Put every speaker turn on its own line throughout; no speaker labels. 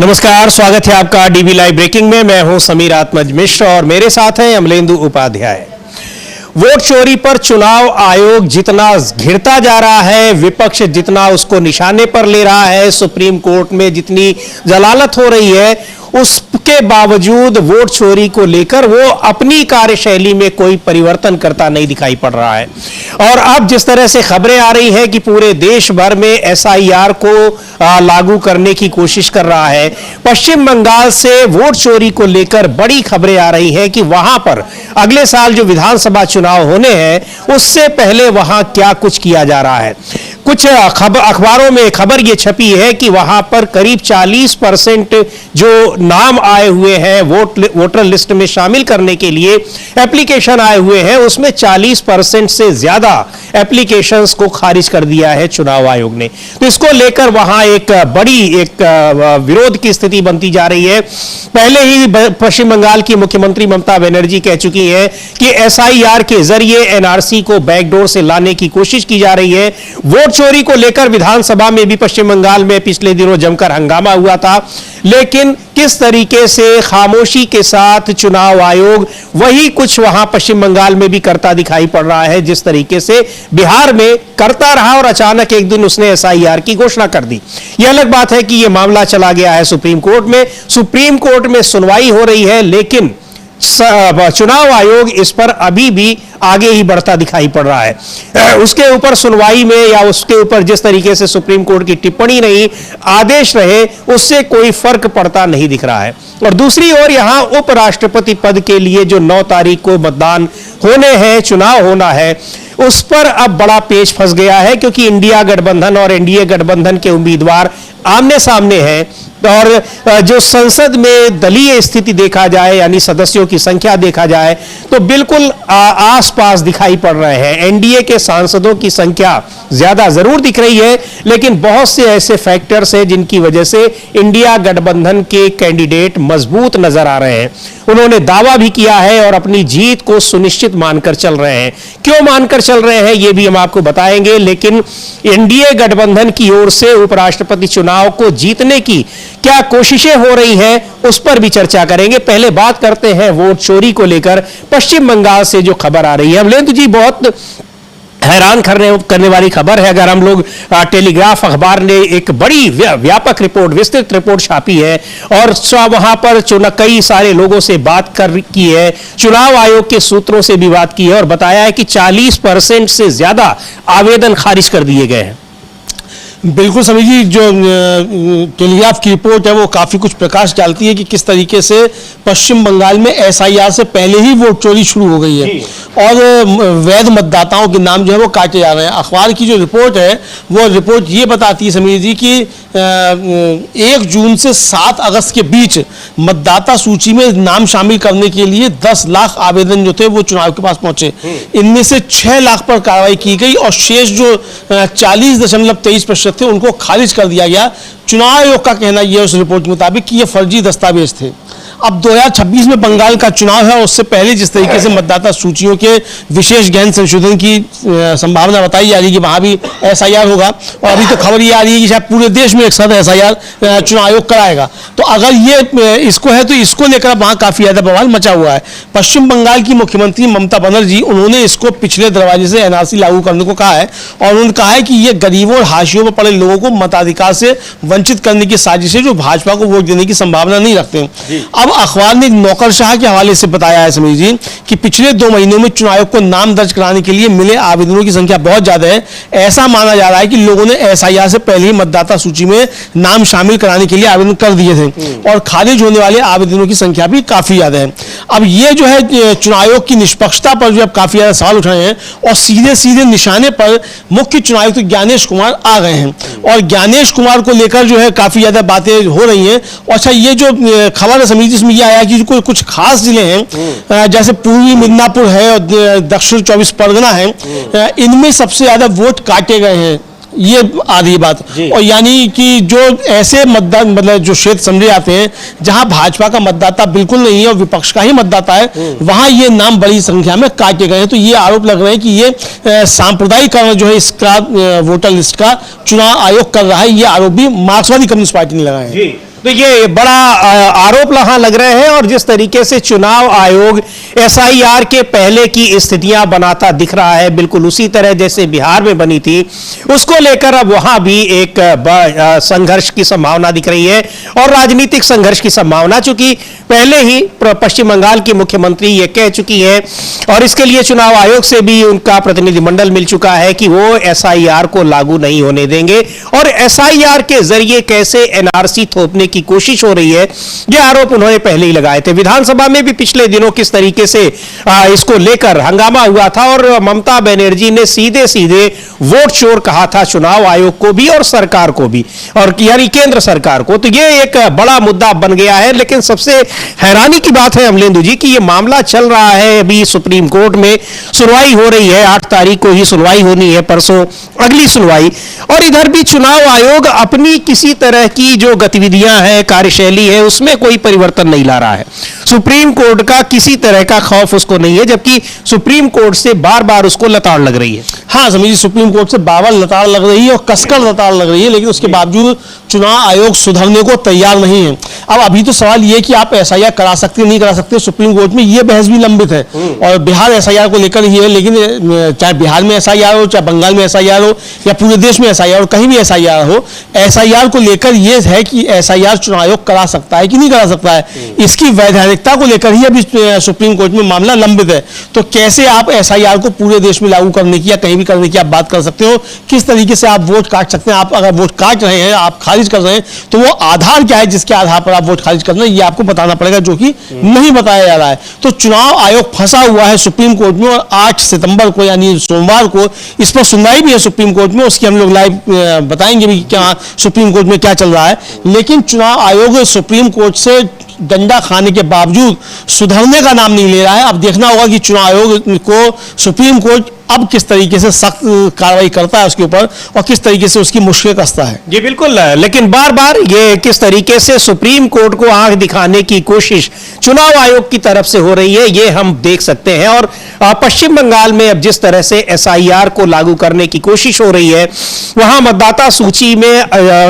नमस्कार, स्वागत है आपका डीबी लाइव ब्रेकिंग में। मैं हूं समीर आत्मज मिश्र और मेरे साथ हैं अमलेंदु उपाध्याय। वोट चोरी पर चुनाव आयोग जितना घिरता जा रहा है, विपक्ष जितना उसको निशाने पर ले रहा है, सुप्रीम कोर्ट में जितनी जलालत हो रही है, उसके बावजूद वोट चोरी को लेकर वो अपनी कार्यशैली में कोई परिवर्तन करता नहीं दिखाई पड़ रहा है। और अब जिस तरह से खबरें आ रही हैं कि पूरे देश भर में एसआईआर को लागू करने की कोशिश कर रहा है, पश्चिम बंगाल से वोट चोरी को लेकर बड़ी खबरें आ रही हैं कि वहां पर अगले साल जो विधानसभा चुनाव होने हैं उससे पहले वहां क्या कुछ किया जा रहा है। कुछ अखबारों में खबर ये छपी है कि वहां पर करीब 40% जो नाम आए हुए हैं वोटर लिस्ट में शामिल करने के लिए एप्लीकेशन आए हुए हैं, उसमें 40% से ज्यादा एप्लीकेशंस को खारिज कर दिया है चुनाव आयोग ने। तो इसको लेकर वहां एक बड़ी विरोध की स्थिति बनती जा रही है। पहले ही पश्चिम बंगाल की मुख्यमंत्री ममता बनर्जी कह चुकी हैं कि एसआईआर के जरिए एनआरसी को बैकडोर से लाने की कोशिश की जा रही है। वोट चोरी को लेकर विधानसभा में भी पश्चिम बंगाल में पिछले दिनों जमकर हंगामा हुआ था, लेकिन किस तरीके से खामोशी के साथ चुनाव आयोग वही कुछ वहां पश्चिम बंगाल में भी करता दिखाई पड़ रहा है जिस तरीके से बिहार में करता रहा और अचानक एक दिन उसने एसआईआर की घोषणा कर दी। यह अलग बात है कि यह मामला चला गया है सुप्रीम कोर्ट में। सुप्रीम कोर्ट में सुनवाई हो रही है, लेकिन चुनाव आयोग इस पर अभी भी आगे ही बढ़ता दिखाई पड़ रहा है। उसके ऊपर सुनवाई में या उसके ऊपर जिस तरीके से सुप्रीम कोर्ट की टिप्पणी नहीं, आदेश रहे, उससे कोई फर्क पड़ता नहीं दिख रहा है। और दूसरी ओर यहां उपराष्ट्रपति पद के लिए जो 9 तारीख को मतदान होने हैं, चुनाव होना है, उस पर अब बड़ा पेच फंस गया है, क्योंकि इंडिया गठबंधन और एनडीए गठबंधन के उम्मीदवार आमने सामने हैं। और जो संसद में दलीय स्थिति देखा जाए, यानी सदस्यों की संख्या देखा जाए, तो बिल्कुल आसपास दिखाई पड़ रहे हैं। एनडीए के सांसदों की संख्या ज्यादा जरूर दिख रही है, लेकिन बहुत से ऐसे फैक्टर्स हैं जिनकी वजह से इंडिया गठबंधन के कैंडिडेट मजबूत नजर आ रहे हैं। उन्होंने दावा भी किया है और अपनी जीत को सुनिश्चित मानकर चल रहे हैं। क्यों मानकर चल रहे हैं ये भी हम आपको बताएंगे, लेकिन एनडीए गठबंधन की ओर से उपराष्ट्रपति चुनाव को जीतने की क्या कोशिशें हो रही हैं, उस पर भी चर्चा करेंगे। पहले बात करते हैं वोट चोरी को लेकर पश्चिम बंगाल से जो खबर आ रही है। अमलेंदु जी, बहुत हैरान करने वाली खबर है। अगर हम लोग टेलीग्राफ अखबार ने एक बड़ी व्यापक रिपोर्ट, विस्तृत रिपोर्ट छापी है और वहां पर कई सारे लोगों से बात की है, चुनाव आयोग के सूत्रों से भी बात की है और बताया है कि 40% से ज्यादा आवेदन खारिज कर दिए गए हैं।
बिल्कुल समीर जी, जो टेलीग्राफ की रिपोर्ट है वो काफ़ी कुछ प्रकाश डालती है कि किस तरीके से पश्चिम बंगाल में एसआईआर से पहले ही वोट चोरी शुरू हो गई है और वैध मतदाताओं के नाम जो है वो काटे जा रहे हैं। अखबार की जो रिपोर्ट है वो रिपोर्ट ये बताती है समीर जी कि 1 जून से 7 अगस्त के बीच मतदाता सूची में नाम शामिल करने के लिए 10 लाख आवेदन जो थे वो चुनाव के पास पहुंचे। इनमें से 6 लाख पर कार्रवाई की गई और शेष जो 40.23% थे उनको खारिज कर दिया गया। चुनाव आयोग का कहना यह उस रिपोर्ट के मुताबिक कि ये फर्जी दस्तावेज थे। अब 2026 में बंगाल का चुनाव है, उससे पहले जिस तरीके से मतदाता सूचियों के विशेष गहन संशोधन की संभावना बताई जा रही है कि वहां भी एसआईआर होगा, और अभी तो खबर ये आ रही है कि शायद पूरे देश में एक साथ एसआईआर चुनाव आयोग कराएगा। तो अगर ये इसको है तो इसको लेकर वहां काफी ज्यादा बवाल मचा हुआ है। पश्चिम बंगाल की मुख्यमंत्री ममता बनर्जी, उन्होंने इसको पिछले दरवाजे से एनआरसी लागू करने को कहा है और उन्होंने कहा है कि ये गरीबों और हाशियों में पड़े लोगों को मताधिकार से वंचित करने की साजिश है जो भाजपा को वोट देने की संभावना नहीं रखते। अब अखबार ने नौकरशाह के हवाले से बताया है समीर जी कि पिछले 2 महीनों में चुनाव आयोग को नाम दर्ज कराने के लिए मिले आवेदनों की संख्या बहुत ज्यादा है। ऐसा माना जा रहा है कि लोगों ने एसआईआर से पहले ही मतदाता सूची में नाम शामिल कराने के लिए आवेदन कर दिए थे और खारिज होने वाले आवेदनों की संख्या भी काफी ज्यादा है। अब ये जो है चुनाव आयोग की निष्पक्षता पर जो अब काफी ज्यादा सवाल उठ रहे हैं और सीधे सीधे निशाने पर मुख्य चुनाव आयुक्त ज्ञानेश कुमार आ गए हैं और ज्ञानेश कुमार को लेकर जो है काफी ज्यादा बातें हो रही हैं। और अच्छा, ये जो खबर है समीर, जिसमें यह आया कि कुछ खास जिले हैं जैसे पूर्वी मिदनापुर है और दक्षिण 24 परगना है, इनमें सबसे ज्यादा वोट काटे गए हैं। ये आ रही बात, और यानी कि जो ऐसे मतदान मतलब जो क्षेत्र समझे जाते हैं जहां भाजपा का मतदाता बिल्कुल नहीं है और विपक्ष का ही मतदाता है, वहां ये नाम बड़ी संख्या में काटे गए हैं। तो ये आरोप लग रहे हैं कि ये सांप्रदायिकरण जो है इसका वोटर लिस्ट का चुनाव आयोग कर रहा है। ये आरोप भी मार्क्सवादी कम्युनिस्ट पार्टी ने लगाए हैं।
तो ये बड़ा आरोप यहाँ लग रहे हैं और जिस तरीके से चुनाव आयोग एसआईआर के पहले की स्थितियां बनाता दिख रहा है, बिल्कुल उसी तरह जैसे बिहार में बनी थी, उसको लेकर अब वहां भी एक संघर्ष की संभावना दिख रही है और राजनीतिक संघर्ष की संभावना, चूंकि पहले ही पश्चिम बंगाल की मुख्यमंत्री ये कह चुकी है और इसके लिए चुनाव आयोग से भी उनका प्रतिनिधिमंडल मिल चुका है कि वो एसआईआर को लागू नहीं होने देंगे और एसआईआर के जरिए कैसे एनआरसी थोपने की कोशिश हो रही है, ये आरोप उन्होंने पहले ही लगाए थे। विधानसभा में भी पिछले दिनों किस तरीके से इसको लेकर हंगामा हुआ था और ममता बनर्जी ने सीधे सीधे वोट चोर कहा था चुनाव आयोग को भी और सरकार को भी, और यानी केंद्र सरकार को। तो ये एक बड़ा मुद्दा बन गया है। लेकिन सबसे हैरानी की बात है अमलेंदु जी कि ये मामला चल रहा है, अभी सुप्रीम कोर्ट में सुनवाई हो रही है, 8 तारीख को ही सुनवाई होनी है, परसों अगली सुनवाई, और इधर भी चुनाव आयोग अपनी किसी तरह की जो गतिविधियां हैं, कार्यशैली है, उसमें कोई परिवर्तन नहीं ला रहा है। सुप्रीम कोर्ट का किसी तरह का खौफ उसको नहीं है, जबकि सुप्रीम कोर्ट से बार बार उसको लताड़ लग रही है।
हाँ समीर जी, सुप्रीम कोर्ट से बार लताड़ लग रही है और कसकर लताड़ लग रही है, लेकिन उसके बावजूद चुनाव आयोग सुधरने को तैयार नहीं है। अब अभी तो सवाल ये कि आप एसआईआर करा सकते नहीं करा सकते, सुप्रीम कोर्ट में ये बहस भी लंबित है और बिहार एसआईआर को लेकर ही है। लेकिन चाहे बिहार में एसआईआर हो, चाहे बंगाल में एसआईआर हो, या पूरे देश में एसआईआर हो, कहीं भी एसआईआर हो, एसआईआर को लेकर यह है कि एसआईआर चुनाव आयोग करा सकता है कि नहीं करा सकता है, इसकी वैधानिकता को लेकर ही अभी सुप्रीम कोर्ट में मामला लंबित है। तो कैसे आप एसआईआर को पूरे देश में लागू करने की या कहीं भी करने की आप बात कर सकते हो, किस तरीके से आप वोट काट सकते हैं। आप अगर वोट काट रहे हैं, आप खारिज कर रहे हैं, तो वो आधार क्या है जिसके आधार पर आप वोट खारिज कर रहे हैं, ये आपको बताना पड़ेगा, जो कि नहीं बताया जा रहा है। तो चुनाव आयोग फंसा हुआ है सुप्रीम कोर्ट में और 8 सितंबर को यानी सोमवार को इस पर सुनवाई भी है सुप्रीम कोर्ट में, उसकी हम लोग लाइव बताएंगे भी क्या सुप्रीम कोर्ट में क्या चल रहा है। लेकिन चुनाव आयोग सुप्रीम कोर्ट से डंडा खाने के बावजूद सुधरने का नाम नहीं ले रहा है। अब देखना होगा कि चुनाव आयोग को सुप्रीम कोर्ट अब किस तरीके से सख्त कार्रवाई करता है उसके ऊपर और किस तरीके से उसकी मुश्किल कसता है।
जी बिल्कुल, लेकिन बार बार ये किस तरीके से सुप्रीम कोर्ट को आंख दिखाने की कोशिश चुनाव आयोग की तरफ से हो रही है, ये हम देख सकते हैं। और पश्चिम बंगाल में अब जिस तरह से एसआईआर को लागू करने की कोशिश हो रही है, वहां मतदाता सूची में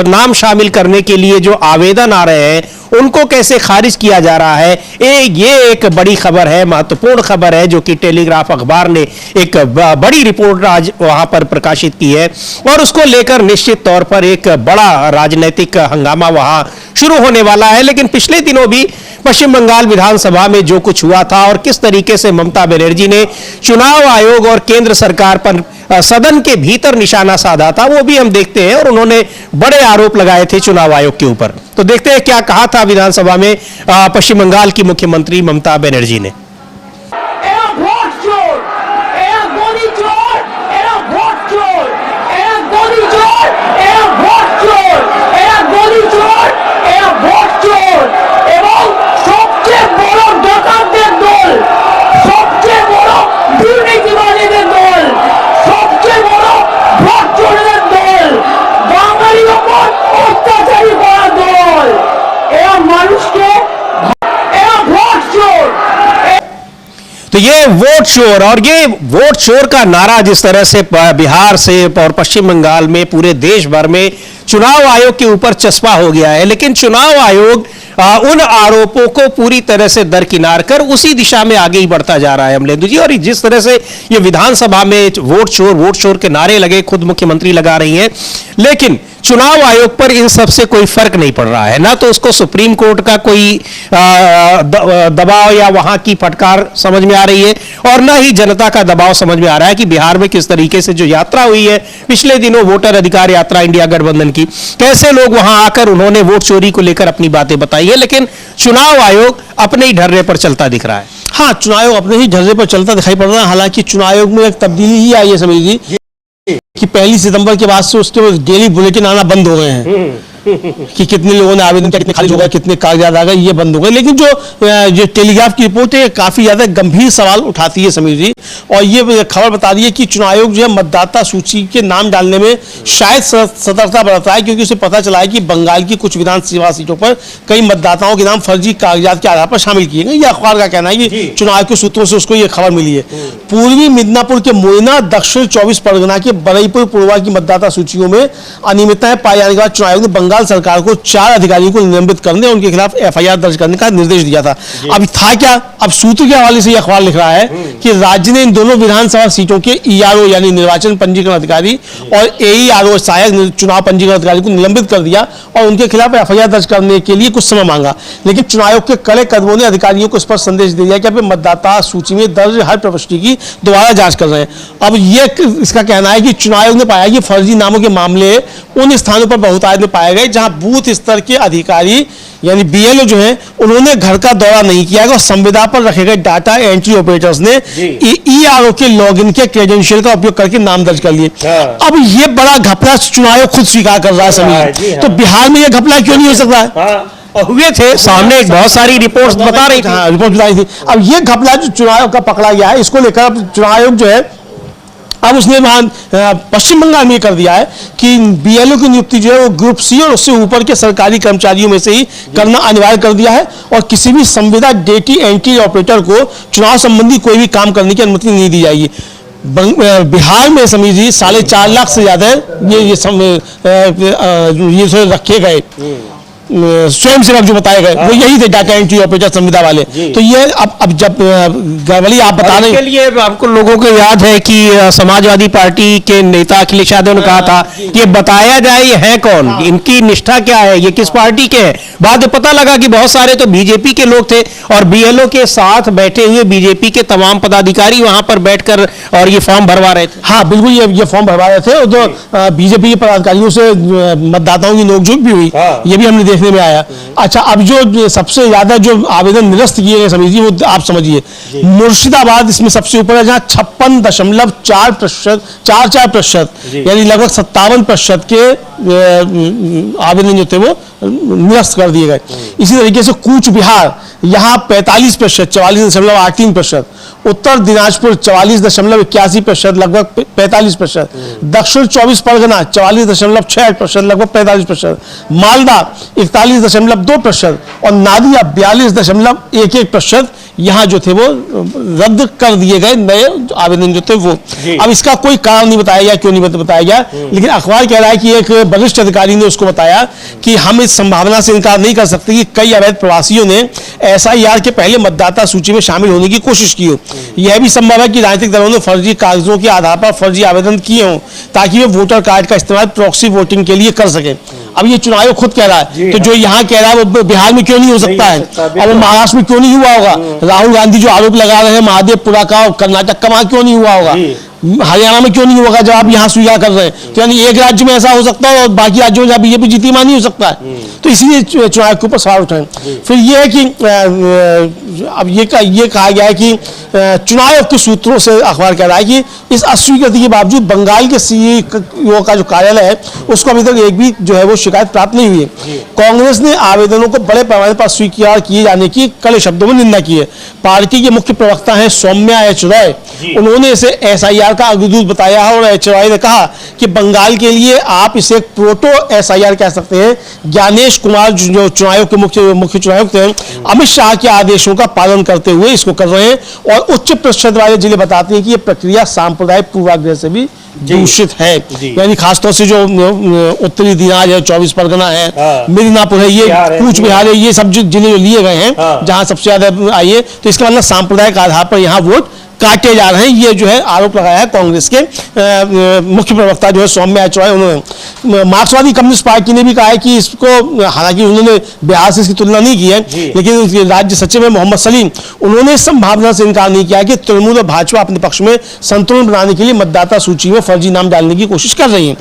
नाम शामिल करने के लिए जो आवेदन आ रहे हैं उनको कैसे खारिज किया जा रहा है, ये एक बड़ी खबर है, महत्वपूर्ण खबर है, जो कि टेलीग्राफ अखबार ने एक बड़ी रिपोर्ट आज वहां पर प्रकाशित की है और उसको लेकर निश्चित तौर पर एक बड़ा राजनीतिक हंगामा वहां शुरू होने वाला है। लेकिन पिछले दिनों भी पश्चिम बंगाल विधानसभा में जो कुछ हुआ था और किस तरीके से ममता बनर्जी ने चुनाव आयोग और केंद्र सरकार पर सदन के भीतर निशाना साधा था, वो भी हम देखते हैं और उन्होंने बड़े आरोप लगाए थे चुनाव आयोग के ऊपर। तो देखते हैं क्या कहा था विधानसभा में पश्चिम बंगाल की मुख्यमंत्री ममता बनर्जी ने। तो ये वोट चोर, और ये वोट चोर का नारा जिस तरह से बिहार से और पश्चिम बंगाल में पूरे देश भर में चुनाव आयोग के ऊपर चस्पा हो गया है, लेकिन चुनाव आयोग उन आरोपों को पूरी तरह से दरकिनार कर उसी दिशा में आगे ही बढ़ता जा रहा है अमलेंदु जी। और जिस तरह से ये विधानसभा में वोट चोर के नारे लगे, खुद मुख्यमंत्री लगा रही हैं, लेकिन चुनाव आयोग पर इन सब से कोई फर्क नहीं पड़ रहा है। ना तो उसको सुप्रीम कोर्ट का कोई दबाव या वहां की फटकार समझ में आ रही है और ना ही जनता का दबाव समझ में आ रहा है कि बिहार में किस तरीके से जो यात्रा हुई है पिछले दिनों, वोटर अधिकार यात्रा इंडिया गठबंधन की, कैसे लोग वहां आकर उन्होंने वोट चोरी को लेकर अपनी बातें बताई है, लेकिन चुनाव आयोग अपने ही ढर्रे पर चलता दिख रहा है।
हाँ, चुनाव आयोग अपने ही ढर्रे पर चलता दिखाई पड़ रहा है। हालांकि चुनाव आयोग में एक तब्दीली ही आई है समीर जी कि 1 सितंबर के बाद से उसके डेली बुलेटिन आना बंद हो गए हैं कि कितने लोगों ने आवेदन किया, कितने खारिज हो गए, कितने कागजात आ गए, ये बंद हो गए। लेकिन जो टेलीग्राफ की रिपोर्ट है काफी ज्यादा गंभीर सवाल उठाती है समीर जी, और ये खबर बता रही है कि चुनाव आयोग जो है मतदाता सूची के नाम डालने में शायद सतर्कता बरता है, क्योंकि उसे पता चला है कि बंगाल की कुछ विधानसभा सीटों पर कई मतदाताओं के नाम फर्जी कागजात के आधार पर शामिल किए गए। ये अखबार का कहना है कि चुनाव आयोग के सूत्रों से उसको ये खबर मिली है। पूर्वी मिदनापुर के मोइना, दक्षिण 24 परगना के बरईपुर पूर्वा की मतदाता सूचियों में अनियमितताएं पाए जाने के बाद चुनाव आयोग ने बंगाल सरकार को 4 अधिकारियों को निलंबित करने और उनके खिलाफ एफआईआर दर्ज करने का निर्देश दिया था। अब था क्या, अब सूत्र के हवाले से यह अखबार लिख रहा है कि राज्य ने इन दोनों विधानसभा सीटों के ईआरओ यानी निर्वाचन पंजीकरण अधिकारी और एईआरओ सहायक चुनाव पंजीकरण अधिकारी को निलंबित कर दिया और उनके खिलाफ एफआईआर दर्ज करने के लिए कुछ समय मांगा। लेकिन चुनाव आयोग के कड़े कदमों ने अधिकारियों को स्पष्ट संदेश दिया कि वे मतदाता सूची में दर्ज हर प्रविष्टि की दोबारा जांच कर रहे हैं। अब ये इसका कहना है कि चुनाव आयोग ने पाया कि फर्जी नामों के मामले उन स्थानों पर बहुतायत में पाए गए जहां बूथ स्तर के अधिकारी यानी बीएलओ जो हैं उन्होंने घर का दौरा नहीं किया और संविदा पर रखे गए डाटा एंट्री ऑपरेटर्स ने ईआरओ के लॉगिन के क्रेडेंशियल का उपयोग करके नाम दर्ज कर लिए। अब ये बड़ा घपला चुनाव आयोग खुद स्वीकार कर रहा है समीर, तो बिहार में ये घपला क्यों नहीं हो सकता है?
और हुए थे सामने बहुत सारी रिपोर्ट्स बता रही थी।
हाँ, रिपोर्ट बताई थी। अब ये घपला जो चुनाव आयोग का पकड़ा गया है, इसको लेकर अब चुनाव आयोग जो है अब उसने वहां पश्चिम बंगाल में कर दिया है कि बीएलओ की नियुक्ति जो है वो ग्रुप सी और उससे ऊपर के सरकारी कर्मचारियों में से ही करना अनिवार्य कर दिया है और किसी भी संविदा डेटा एंट्री ऑपरेटर को चुनाव संबंधी कोई भी काम करने की अनुमति नहीं दी जाएगी। बिहार में समीर जी 4.5 लाख से ज्यादा ये रखे गए स्वयं सेवक जो बताए गए वो यही थे, डाटा एंट्री ऑपरेटर संविदा वाले। तो ये अब जब गड़बड़ी आप बता रहे हैं,
इसके लिए आपको लोगों को याद है कि समाजवादी पार्टी के नेता अखिलेश यादव ने कहा था कि ये बताया जाए ये है कौन, इनकी निष्ठा क्या है, ये किस पार्टी के हैं। बाद में पता लगा कि बहुत सारे तो बीजेपी के लोग थे और बीएलओ के साथ बैठे हुए बीजेपी के तमाम पदाधिकारी वहां पर बैठकर और ये फॉर्म भरवा रहे थे।
हाँ बिल्कुल, ये फॉर्म भरवा रहे थे और जो बीजेपी के पदाधिकारियों से मतदाताओं की नोकझोंक भी हुई, ये भी हमने में आया। अच्छा, अब जो सबसे ज्यादा जो आवेदन निरस्त किए गए समीर जी वो आप समझिए, मुर्शिदाबाद इसमें सबसे ऊपर है जहां 56.44% यानी लगभग 57% के आवेदन जो थे वो निरस्त कर दिए गए। इसी तरीके से कूच बिहार यहाँ 45%, 44.83%, उत्तर दिनाजपुर 44.81%, लगभग 45%, दक्षिण 24 परगना 44.68%, लगभग 45%, मालदा 41.2% और नादिया 42.11% यहाँ जो थे वो रद्द कर दिए गए नए आवेदन जो थे वो। अब इसका कोई कारण नहीं बताया गया, क्यों नहीं बताया गया, लेकिन अखबार कह रहा है कि एक वरिष्ठ अधिकारी ने उसको बताया कि हम इस संभावना से इनकार नहीं कर सकते कि कई अवैध प्रवासियों ने एसआईआर के पहले मतदाता सूची में शामिल होने की कोशिश की हो। यह भी संभव है कि राजनीतिक दलों ने फर्जी कागजों के आधार पर फर्जी आवेदन किए हों ताकि वे वोटर कार्ड का इस्तेमाल प्रॉक्सी वोटिंग के लिए कर सके। अब ये चुनाव आयोग खुद कह रहा है, तो जो यहाँ कह रहा है वो बिहार में क्यों नहीं हो सकता है और वो महाराष्ट्र में क्यों नहीं हुआ होगा? राहुल गांधी जो आरोप लगा रहे हैं महादेवपुरा का और कर्नाटक का, वहां क्यों नहीं हुआ होगा? हरियाणा में क्यों नहीं होगा जब आप यहाँ स्वीकार कर रहे हैं? तो यानी एक राज्य में ऐसा हो सकता है और बाकी राज्यों में जहाँ बीजेपी जीती नहीं हो सकता है। तो इसीलिए चुनाव के ऊपर सवाल उठाए। फिर ये है कि अब ये कहा गया है कि चुनाव आयोग के सूत्रों से अखबार कह रहा है कि इस अस्वीकृति के बावजूद बंगाल के सीईओ का जो कार्यालय है उसको अभी तक एक भी जो है वो शिकायत प्राप्त नहीं हुई है। कांग्रेस ने आवेदनों को बड़े पैमाने पर स्वीकार किए जाने की कड़े शब्दों में निंदा की है। पार्टी के मुख्य प्रवक्ता हैं सौम्या एच रॉय, उन्होंने इसे एसआईआर का अग्रदूत बताया है और एच रॉय ने कहा कि बंगाल के लिए आप इसे प्रोटो एसआईआर कह सकते हैं। ज्ञानेश कुमार जो चुनाव आयोग के मुख्य चुनाव आयुक्त हैं, अमित शाह के आदेशों का पालन करते हुए इसको कर रहे हैं और उच्च प्रतिशत वाले जिले बताते हैं कि यह प्रक्रिया सांप्रदायिक पूर्वाग्रह से भी दूषित है। यानी खासतौर से जो उत्तरी दिनाज है, 24 परगना है, मिदनापुर है, ये कूच बिहार है, ये सब जिले जो लिए गए हैं जहां सबसे ज्यादा आई है, तो इसका मतलब सांप्रदायिक आधार पर यहाँ वोट काटे जा रहे हैं। ये जो है आरोप लगाया है कांग्रेस के मुख्य प्रवक्ता जो है सौम्या एच रॉय, उन्होंने। मार्क्सवादी कम्युनिस्ट पार्टी ने भी कहा है कि इसको, हालांकि उन्होंने बिहार से इसकी तुलना नहीं की है, लेकिन राज्य सचिव है मोहम्मद सलीम, उन्होंने इस संभावना से इनकार नहीं किया कि तृणमूल और भाजपा अपने पक्ष में संतुलन बनाने के लिए मतदाता सूची में फर्जी नाम डालने की कोशिश कर रही है।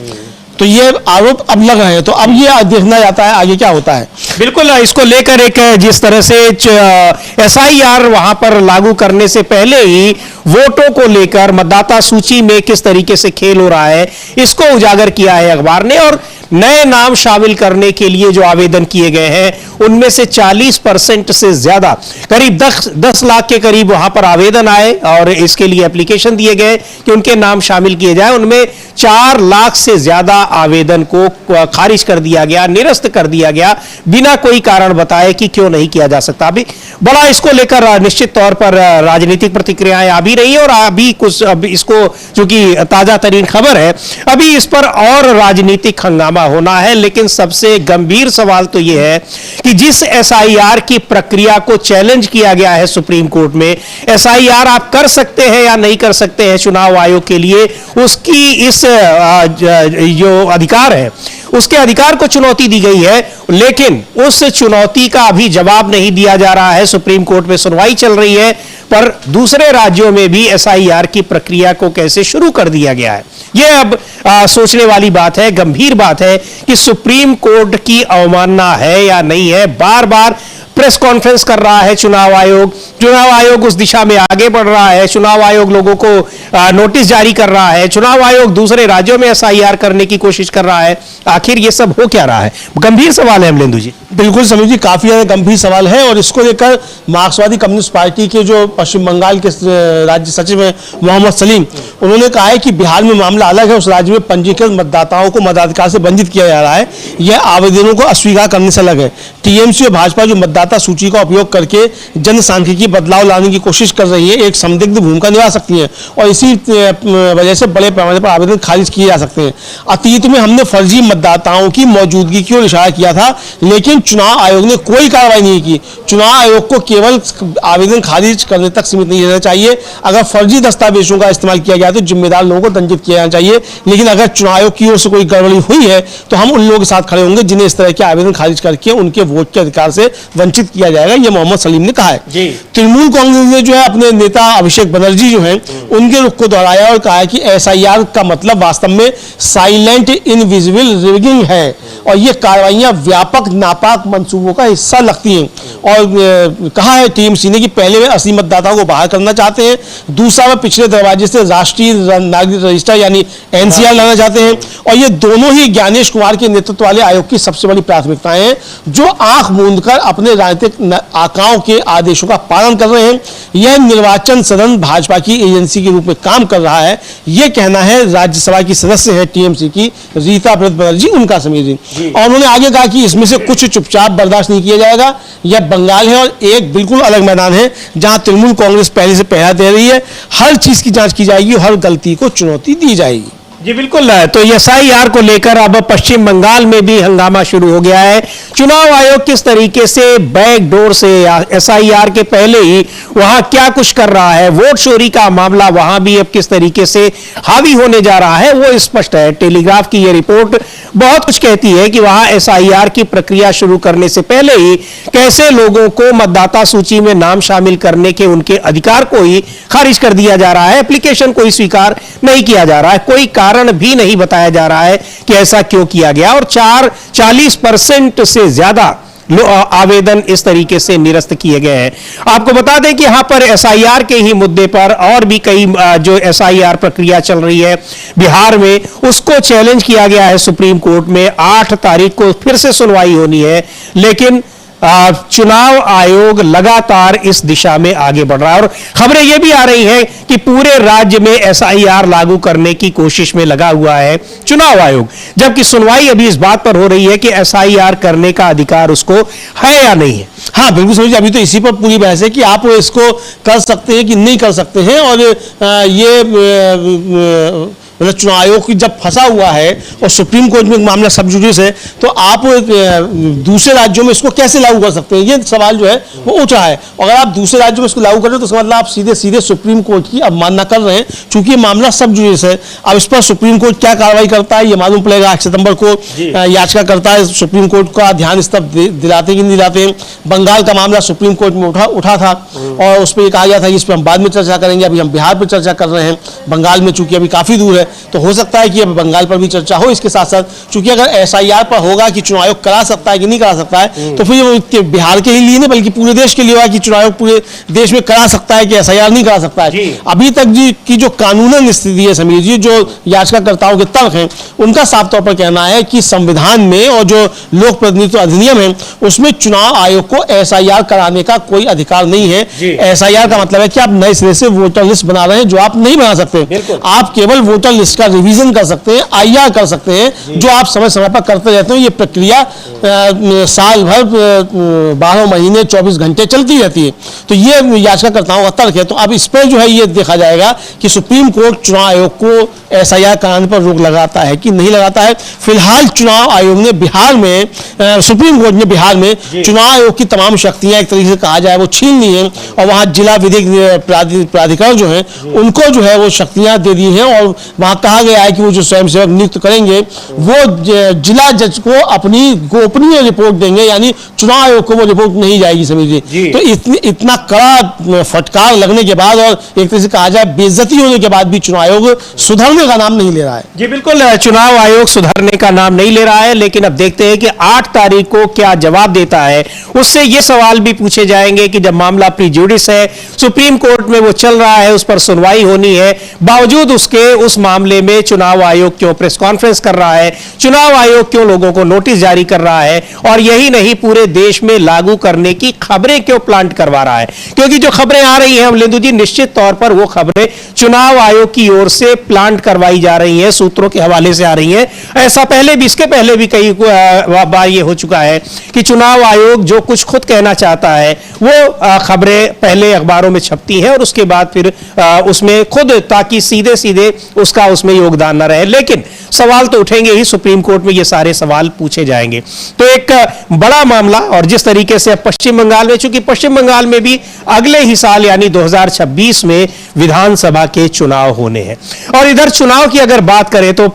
तो ये आरोप अब लग रहे हैं, तो अब ये देखना जाता है आगे क्या होता है।
बिल्कुल, इसको लेकर एक जिस तरह से एसआईआर वहां पर लागू करने से पहले ही वोटों को लेकर मतदाता सूची में किस तरीके से खेल हो रहा है इसको उजागर किया है अखबार ने। और नए नाम शामिल करने के लिए जो आवेदन किए गए हैं उनमें से 40% से ज्यादा, करीब 10 लाख के करीब वहां पर आवेदन आए और इसके लिए एप्लीकेशन दिए गए कि उनके नाम शामिल किए जाए। उनमें 4 लाख से ज्यादा आवेदन को खारिज कर दिया गया, निरस्त कर दिया गया, बिना कोई कारण बताए कि क्यों नहीं किया जा सकता। अभी बड़ा इसको लेकर निश्चित तौर पर राजनीतिक प्रतिक्रियाएं आ भी रही है और अभी इसको, चूंकि ताजा तरीन खबर है, अभी इस पर और राजनीतिक हंगामा हंगामा होना है, लेकिन सबसे गंभीर सवाल तो यह है कि जिस एसआईआर की प्रक्रिया को चैलेंज किया गया है सुप्रीम कोर्ट में, एसआईआर आप कर सकते हैं या नहीं कर सकते हैं चुनाव आयोग के लिए, उसकी इस जो अधिकार है उसके अधिकार को चुनौती दी गई है, लेकिन उस चुनौती का अभी जवाब नहीं दिया जा रहा है। सुप्रीम कोर्ट में सुनवाई चल रही है, पर दूसरे राज्यों में भी एसआईआर की प्रक्रिया को कैसे शुरू कर दिया गया है, यह अब सोचने वाली बात है, गंभीर बात है कि सुप्रीम कोर्ट की अवमानना है या नहीं है। बार बार प्रेस कॉन्फ्रेंस कर रहा है चुनाव आयोग उस दिशा में आगे बढ़ रहा है, चुनाव आयोग लोगों को नोटिस जारी कर रहा है, चुनाव आयोग दूसरे राज्यों में एसआईआर करने की कोशिश कर रहा है। आखिर ये सब हो क्या रहा है? गंभीर सवाल है अमलेंदु जी।
बिल्कुल समीर जी, काफी ज्यादा गंभीर सवाल है और इसको लेकर मार्क्सवादी कम्युनिस्ट पार्टी के जो पश्चिम बंगाल के राज्य सचिव हैं मोहम्मद सलीम, उन्होंने कहा है कि बिहार में मामला अलग है, उस राज्य में पंजीकृत मतदाताओं को मताधिकार से वंचित किया जा रहा है, यह आवेदनों को अस्वीकार करने से अलग है। टीएमसी और भाजपा जो मतदाता सूची का उपयोग करके जनसांख्यिकी बदलाव लाने की कोशिश कर रही है, एक संदिग्ध भूमिका निभा सकती है और इसी वजह से बड़े पैमाने पर आवेदन खारिज किए जा सकते हैं। अतीत में हमने फर्जी मतदाताओं की मौजूदगी की ओर इशारा किया था, लेकिन चुनाव आयोग ने कोई कार्रवाई नहीं की। चुनाव आयोग को केवल आवेदन खारिज करने तक सीमित नहीं रहना चाहिए। अगर फर्जी दस्तावेजों का इस्तेमाल किया गया तो जिम्मेदार लोगों को दंडित किया जाना चाहिए, लेकिन अगर चुनाव आयोग की ओर से कोई गड़बड़ी हुई है तो हम उन लोगों के साथ खड़े होंगे जिन्हें इस तरह के आवेदन खारिज करके उनके वोट के अधिकार से वंचित किया जाएगा, यह मोहम्मद सलीम ने कहा है। तृणमूल कांग्रेस ने जो है अपने नेता अभिषेक बनर्जी जो हैं उनके रुख को दोहराया और कहा है कि एसआईआर का मतलब वास्तव में साइलेंट इनविजिबल रिगिंग है और ये कार्रवाइयां व्यापक नापाक मंसूबों का हिस्सा लगती हैं। और कहा है टीएमसी ने कि पहले वे असली मतदाताओं को बाहर करना चाहते हैं, दूसरा वे पिछले दरवाजे से राष्ट्रीय नागरिक रजिस्टर यानी एनसीआर लाना चाहते हैं, और ये दोनों ही ज्ञानेश कुमार के नेतृत्व वाले आयोग की सबसे बड़ी प्राथमिकताएं हैं, जो आंख मूंद कर अपने राजनीतिक आकाओं के आदेशों का पालन कर रहे हैं। यह निर्वाचन सदन भाजपा की एजेंसी के रूप में काम कर रहा है, यह कहना है राज्यसभा की सदस्य है टीएमसी की रीता बनर्जी, उनका समीर जी। और उन्होंने आगे कहा कि इसमें से कुछ चुपचाप बर्दाश्त नहीं किया जाएगा। यह बंगाल है और एक बिल्कुल अलग मैदान है जहां तृणमूल कांग्रेस पहले से पहरा दे रही है, हर चीज की जांच की जाएगी, हर गलती को चुनौती दी जाएगी।
जी बिल्कुल। तो एसआईआर को लेकर अब पश्चिम बंगाल में भी हंगामा शुरू हो गया है। चुनाव आयोग किस तरीके से बैकडोर से एसआईआर के पहले ही वहां क्या कुछ कर रहा है, वोट चोरी का मामला वहां भी अब किस तरीके से हावी होने जा रहा है वो स्पष्ट है। टेलीग्राफ की यह रिपोर्ट बहुत कुछ कहती है कि वहां एसआईआर की प्रक्रिया शुरू करने से पहले ही कैसे लोगों को मतदाता सूची में नाम शामिल करने के उनके अधिकार को ही खारिज कर दिया जा रहा है। एप्लीकेशन कोई स्वीकार नहीं किया जा रहा है, कोई कारण भी नहीं बताया जा रहा है कि ऐसा क्यों किया गया, और 40% से ज्यादा आवेदन इस तरीके से निरस्त किए गए हैं। आपको बता दें कि यहां पर एसआईआर के ही मुद्दे पर और भी कई जो एसआईआर प्रक्रिया चल रही है बिहार में, उसको चैलेंज किया गया है सुप्रीम कोर्ट में। 8 तारीख को फिर से सुनवाई होनी है, लेकिन चुनाव आयोग लगातार इस दिशा में आगे बढ़ रहा है और खबरें यह भी आ रही हैं कि पूरे राज्य में एसआईआर लागू करने की कोशिश में लगा हुआ है चुनाव आयोग, जबकि सुनवाई अभी इस बात पर हो रही है कि एसआईआर करने का अधिकार उसको है या नहीं है।
हाँ बिल्कुल समझिए, अभी तो इसी पर पूरी बहस है कि आप इसको कर सकते हैं कि नहीं कर सकते हैं, और ये मतलब चुनाव आयोग की जब फंसा हुआ है और सुप्रीम कोर्ट में एक मामला सब जुडिस है, तो आप दूसरे राज्यों में इसको कैसे लागू कर सकते हैं, ये सवाल जो है वो उठ रहा है। अगर आप दूसरे राज्यों में इसको लागू कर रहे हैं तो इसका मतलब आप सीधे सीधे सुप्रीम कोर्ट की अवमानना कर रहे हैं, चूंकि ये मामला सब जुडिस है। अब इस पर सुप्रीम कोर्ट क्या कार्रवाई करता है ये मालूम पड़ेगा। 8 सितंबर को याचिका करता है, सुप्रीम कोर्ट का ध्यान इस तब दिलाते कि नहीं दिलाते हैं। बंगाल का मामला सुप्रीम कोर्ट में उठा था और उस पर कहा गया था कि इस पर हम बाद में चर्चा करेंगे। अभी हम बिहार पर चर्चा कर रहे हैं, बंगाल में चूंकि अभी काफी दूर है तो हो सकता है कि अब बंगाल पर भी चर्चा हो। इसके साथ साथ चूंकि अगर एसआईआर पर होगा कि चुनाव आयोग करा सकता है कि नहीं करा सकता है, तो फिर वो बिहार के ही लिए नहीं बल्कि पूरे देश के लिए होगा कि चुनाव आयोग पूरे देश में करा सकता है कि एसआईआर नहीं करा सकता है। अभी तक जी की जो कानूनन स्थिति है समीर जी, जो याचिकाकर्ताओं के तर्क हैं उनका साफ तौर पर कहना है कि संविधान में और जो लोक प्रतिनिधित्व अधिनियम है उसमें चुनाव आयोग को एसआईआर कराने का कोई अधिकार नहीं है। एसआईआर का मतलब है कि आप नए सिरे से वोटर लिस्ट बना रहे हैं जो आप नहीं बना सकते। आप केवल वोटर लिस्ट का रिवीजन कर सकते हैं, IR कर सकते हैं, जो आप समय समय पर करते रहते हो। ये प्रक्रिया साल भर 12 महीने 24 घंटे चलती रहती है। तो ये याचिकाकर्ताओं का तर्क है। तो अब इस पर जो है ये देखा जाएगा कि सुप्रीम कोर्ट चुनाव आयोग को SIR कराने पर रोक लगाता है कि नहीं लगाता है। फिलहाल चुनाव आयोग ने बिहार में, सुप्रीम कोर्ट ने बिहार में चुनाव आयोग की तमाम शक्तियां एक तरीके से कहा जाए वो छीन ली हैं, और वहां जिला विधिक प्राधिकरण जो है उनको जो है वो शक्तियां दे दी हैं, और वहां कहा गया है कि वो जो स्वयंसेवक नियुक्त करेंगे वो जिला जज को अपनी गोपनीय रिपोर्ट देंगे, यानी चुनाव आयोग को वो रिपोर्ट नहीं जाएगी। समझिए, तो इतना कड़ा फटकार लगने के बाद और एक तरह से कहा जाए बेइज्जती होने के बाद भी चुनाव आयोग सुधरने का नाम नहीं ले रहा है।
जी बिल्कुल, चुनाव आयोग सुधरने का नाम नहीं ले रहा है, लेकिन अब देखते हैं कि 8 तारीख को क्या जवाब देता है। उससे ये सवाल भी पूछे जाएंगे कि जब मामला प्रीजुडिस है, सुप्रीम कोर्ट में वो चल रहा है, उस पर सुनवाई होनी है, बावजूद उसके उस मामले में चुनाव आयोग क्यों प्रेस कॉन्फ्रेंस कर रहा है, चुनाव आयोग क्यों लोगों को नोटिस जारी कर रहा है, और यही नहीं पूरे देश में लागू करने की खबरें क्यों प्लांट करवा रहा है। क्योंकि जो खबरें आ रही हैं अमलेंदु जी, निश्चित तौर पर वो खबरें चुनाव आयोग की ओर से प्लांट करवाई जा रही हैं, सूत्रों के हवाले से आ रही हैं। ऐसा पहले भी, इसके पहले भी कई बार ये हो चुका है कि चुनाव आयोग जो कुछ खुद कहना चाहता है वो खबरें पहले अखबारों में छपती हैं और उसके बाद फिर उसमें खुद, ताकि सीधे सीधे उसका उसमें योगदान न रहे। लेकिन सवाल तो उठेंगे ही, सुप्रीम कोर्ट में ये सारे सवाल पूछे जाएंगे। तो एक बड़ा मामला, और जिस तरीके से पश्चिम बंगाल में, चूंकि पश्चिम बंगाल में भी अगले ही साल यानी 2026 में विधानसभा के चुनाव होने हैं, और इधर चुनाव की अगर बात करें तो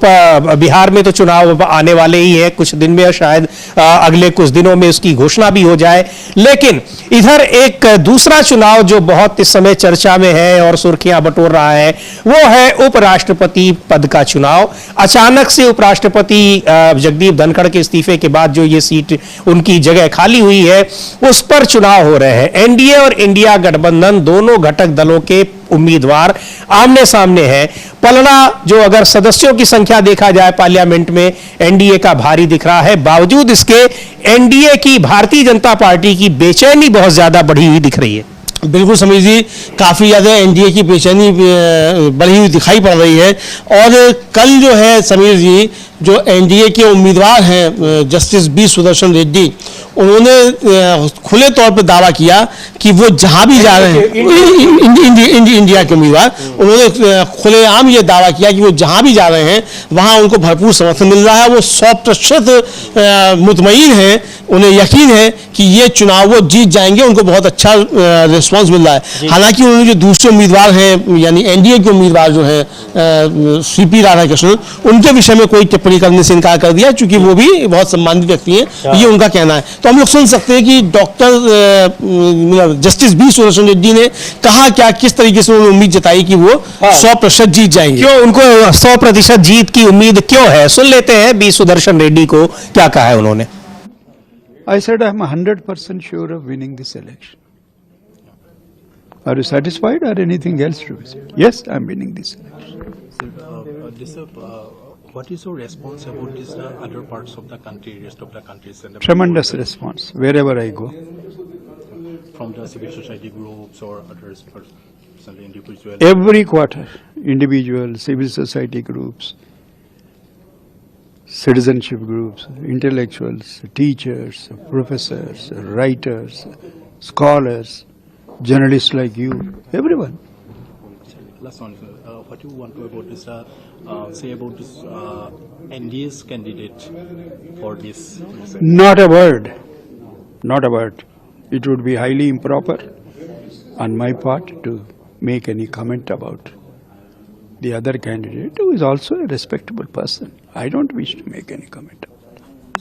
बिहार में तो चुनाव आने वाले ही है कुछ दिन में, शायद अगले कुछ दिनों में उसकी घोषणा भी हो जाए। लेकिन इधर एक दूसरा चुनाव जो बहुत इस समय चर्चा में है और सुर्खियां बटोर रहा है, वो है उपराष्ट्रपति पद का चुनाव। अचानक से उपराष्ट्रपति जगदीप धनखड़ के इस्तीफे के बाद जो ये सीट, उनकी जगह खाली हुई है, उस पर चुनाव हो रहे हैं। एनडीए और इंडिया गठबंधन दोनों घटक दलों के उम्मीदवार आमने सामने हैं। पलड़ा जो अगर सदस्यों की संख्या देखा जाए पार्लियामेंट में, एनडीए का भारी दिख रहा है। बावजूद इसके एनडीए की, भारतीय जनता पार्टी की बेचैनी बहुत ज्यादा बढ़ी हुई दिख रही है।
बिल्कुल समीर जी, काफ़ी ज़्यादा एनडीए की बेचैनी बढ़ी हुई दिखाई पड़ रही है। और कल जो है समीर जी, जो एनडीए के उम्मीदवार हैं जस्टिस बी सुदर्शन रेड्डी, उन्होंने खुले तौर पर दावा किया कि वो जहां भी जा रहे हैं, इंडिया के उम्मीदवार, उन्होंने खुलेआम ये दावा किया कि वो जहां भी जा रहे हैं वहां उनको भरपूर समर्थन मिल रहा है। वो 100% मुतमईन हैं, उन्हें यकीन है कि ये चुनाव वो जीत जाएंगे, उनको बहुत अच्छा रिस्पांस मिल रहा है। हालांकि उन्होंने जो दूसरे उम्मीदवार हैं, यानी एनडीए के उम्मीदवार जो हैं सीपी राधाकृष्णन, उनके विषय में कोई टिप्पणी करने से इनकार कर दिया, क्योंकि वो भी बहुत सम्मानित व्यक्ति हैं, ये उनका कहना है। तो हम लोग सुन सकते हैं कि doctor justice B Sudarshan Reddy ने कहा क्या, किस तरीके से उन्होंने उम्मीद जताई कि वो 100% जीत जाएंगे।
क्यों उनको 100% जीत की उम्मीद क्यों है, सुन लेते हैं बी सुदर्शन रेड्डी को क्या कहा है उन्होंने।
I said I'm 100% sure of winning this election. Are you satisfied or anything else to be said? Yes, I'm winning this election.
What is your response about this other parts of the country, rest of the countries? And the
Tremendous response wherever I go.
From the civil society groups or others, personally individual?
Every quarter, individual, civil society groups, citizenship groups, intellectuals, teachers, professors, writers, scholars, journalists like you, everyone.
Last one, what do you want to about this, say about this NDA's candidate for this?
Not a word. Not a word. It would be highly improper on my part to make any comment about the other candidate, who is also a respectable person. I don't wish to make any comment.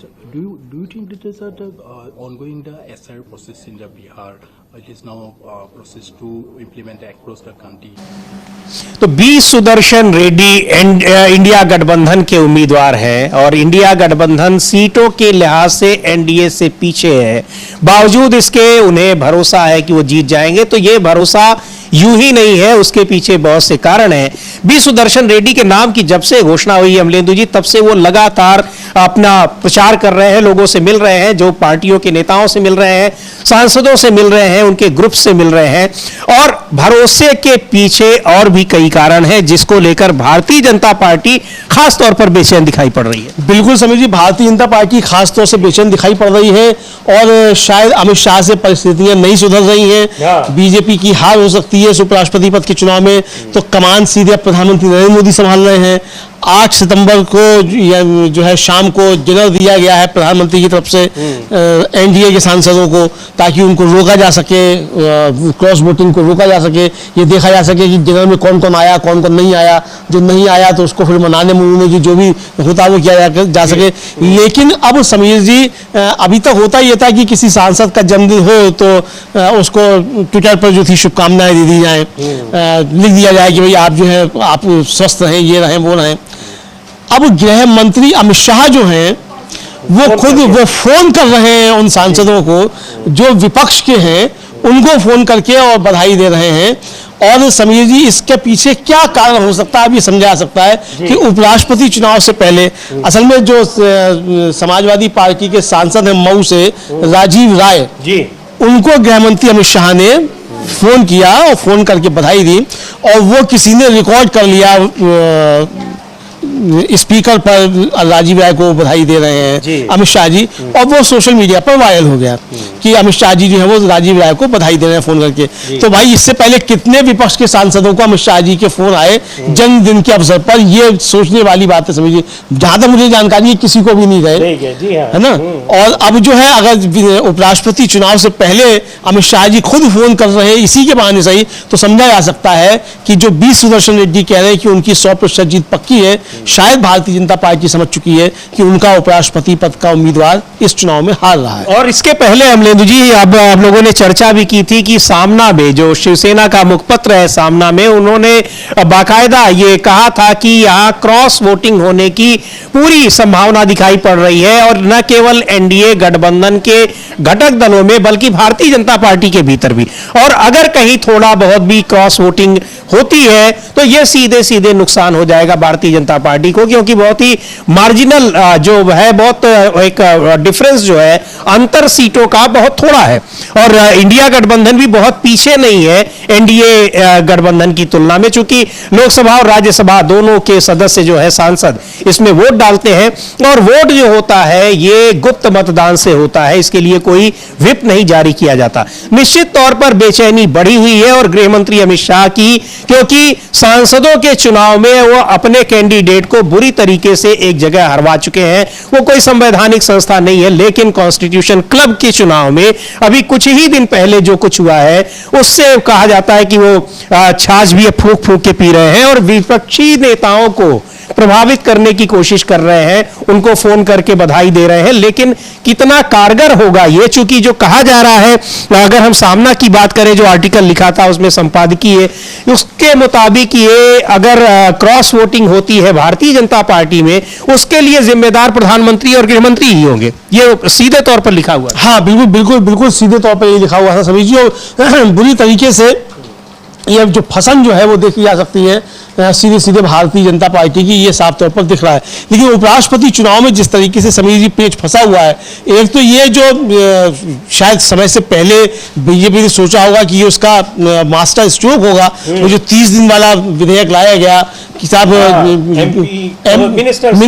So do you think that is ongoing the SR process in the Bihar? It is now process to implement across the country.
तो B Sudarshan Reddy India गठबंधन के उम्मीदवार हैं, और India गठबंधन सीटों के लिहाज से एनडीए से पीछे है। बावजूद इसके उन्हें भरोसा है कि वो जीत जाएंगे। तो ये भरोसा यूं ही नहीं है, उसके पीछे बहुत से कारण हैं। बी सुदर्शन रेड्डी के नाम की जब से घोषणा हुई अमलेंदु जी, तब से वो लगातार अपना प्रचार कर रहे हैं, लोगों से मिल रहे हैं, जो पार्टियों के नेताओं से मिल रहे हैं, सांसदों से मिल रहे हैं, उनके ग्रुप से मिल रहे हैं। और भरोसे के पीछे और भी कई कारण हैं, जिसको लेकर भारतीय जनता पार्टी खास तौर पर बेचैन दिखाई पड़ रही है।
बिल्कुल समीर जी, भारतीय जनता पार्टी खास तौर से बेचैन दिखाई पड़ रही है और शायद अमित शाह से परिस्थितियां नहीं सुधर रही हैं। बीजेपी की हार हो सकती है इस उपराष्ट्रपति पद के चुनाव में, तो कमान सीधे प्रधानमंत्री नरेंद्र मोदी संभाल रहे हैं। 8 सितंबर को जो है शाम को डिनर दिया गया है प्रधानमंत्री की तरफ से एनडीए के सांसदों को, ताकि उनको रोका जा सके, क्रॉस वोटिंग को रोका जा सके, ये देखा जा सके कि डिनर में कौन कौन आया, कौन कौन नहीं आया। जो नहीं आया तो उसको फिर मनाने मनाने की जो भी होता है वो किया जा सके। लेकिन अब समीर जी, अभी तक होता ये था कि किसी सांसद का जन्मदिन हो तो उसको ट्विटर पर जो थी शुभकामनाएं दे दी जाए, लिख दिया जाए कि भाई आप जो है आप स्वस्थ रहें, ये रहें वो रहें। अब गृह मंत्री अमित शाह जो हैं वो खुद वो फोन कर रहे हैं उन सांसदों को जो विपक्ष के हैं, उनको फोन करके और बधाई दे रहे हैं। और समीर जी, इसके पीछे क्या कारण हो सकता है, अब ये समझा जा सकता है कि उपराष्ट्रपति चुनाव से पहले असल में जो समाजवादी पार्टी के सांसद हैं मऊ से राजीव राय जी, उनको गृह मंत्री अमित शाह ने फोन किया और फोन करके बधाई दी, और वो किसी ने रिकॉर्ड कर लिया स्पीकर पर राजीव राय को बधाई दे रहे हैं अमित शाह जी, और वो सोशल मीडिया पर वायरल हो गया कि अमित शाह जी जो है वो राजीव राय को बधाई दे रहे हैं फोन करके। तो भाई, इससे पहले कितने विपक्ष के सांसदों को अमित शाह जी के फोन आए जन्मदिन के अवसर पर, ये सोचने वाली बात है समझिए। जहां तक मुझे जानकारी है किसी को भी नहीं गए, है ना। और अब जो है, अगर उपराष्ट्रपति चुनाव से पहले अमित शाह जी खुद फोन कर रहे हैं इसी के बहाने सही, तो समझा जा सकता है कि जो बी सुदर्शन रेड्डी कह रहे हैं कि उनकी 100% जीत पक्की है, शायद भारतीय जनता पार्टी समझ चुकी है कि उनका उपराष्ट्रपति पद का उम्मीदवार इस चुनाव में हार रहा है।
और इसके पहले अमलेंदु जी, अब आप लोगों ने चर्चा भी की थी कि सामना में जो शिवसेना का मुखपत्र है, सामना में उन्होंने बाकायदा ये कहा था कि यहाँ क्रॉस वोटिंग होने की पूरी संभावना दिखाई पड़ रही है, और न केवल एनडीए गठबंधन के घटक दलों में बल्कि भारतीय जनता पार्टी के भीतर भी। और अगर कहीं थोड़ा बहुत भी क्रॉस वोटिंग होती है तो यह सीधे सीधे नुकसान हो जाएगा भारतीय जनता पार्टी को, क्योंकि बहुत ही मार्जिनल जो है, बहुत एक डिफरेंस जो है अंतर सीटों का बहुत थोड़ा है। और इंडिया गठबंधन भी बहुत पीछे नहीं है एनडीए गठबंधन की तुलना में, चूंकि लोकसभा और राज्यसभा दोनों के सदस्य जो है सांसद इसमें वोट डालते हैं, और वोट जो होता है ये गुप्त मतदान से होता है, इसके लिए कोई व्हिप नहीं जारी किया जाता। निश्चित तौर पर बेचैनी बढ़ी हुई है और गृह मंत्री अमित शाह की, क्योंकि सांसदों के चुनाव में वो अपने कैंडिडेट को बुरी तरीके से एक जगह हरवा चुके हैं। वो कोई संवैधानिक संस्था नहीं है, लेकिन कॉन्स्टिट्यूशन क्लब के चुनाव में अभी कुछ ही दिन पहले जो कुछ हुआ है उससे कहा जाता है कि वो छाछ भी फूंक फूंक के पी रहे हैं और विपक्षी नेताओं को प्रभावित करने की कोशिश कर रहे हैं, उनको फोन करके बधाई दे रहे हैं। लेकिन कितना कारगर होगा ये, चूंकि जो कहा जा रहा है, अगर हम सामना की बात करें, जो आर्टिकल लिखा था उसमें संपादकीय, उसके मुताबिक ये अगर क्रॉस वोटिंग होती है भारतीय जनता पार्टी में, उसके लिए जिम्मेदार प्रधानमंत्री और गृहमंत्री ही होंगे, ये सीधे तौर पर लिखा हुआ है।
हाँ, बिल्कुल बिल्कुल बिल्कुल सीधे तौर पर ये लिखा हुआ था समीर जी, और बुरी तरीके से ये जो फसन जो है वो देखी जा सकती है सीधे सीधे भारतीय जनता पार्टी की, ये साफ तौर पर दिख रहा है। लेकिन उपराष्ट्रपति चुनाव में जिस तरीके से समीर जी पेच फंसा हुआ है, एक तो ये जो शायद समय से पहले बीजेपी ने सोचा होगा कि ये उसका मास्टर स्ट्रोक होगा, वो जो 30 दिन वाला विधेयक लाया गया कि साहब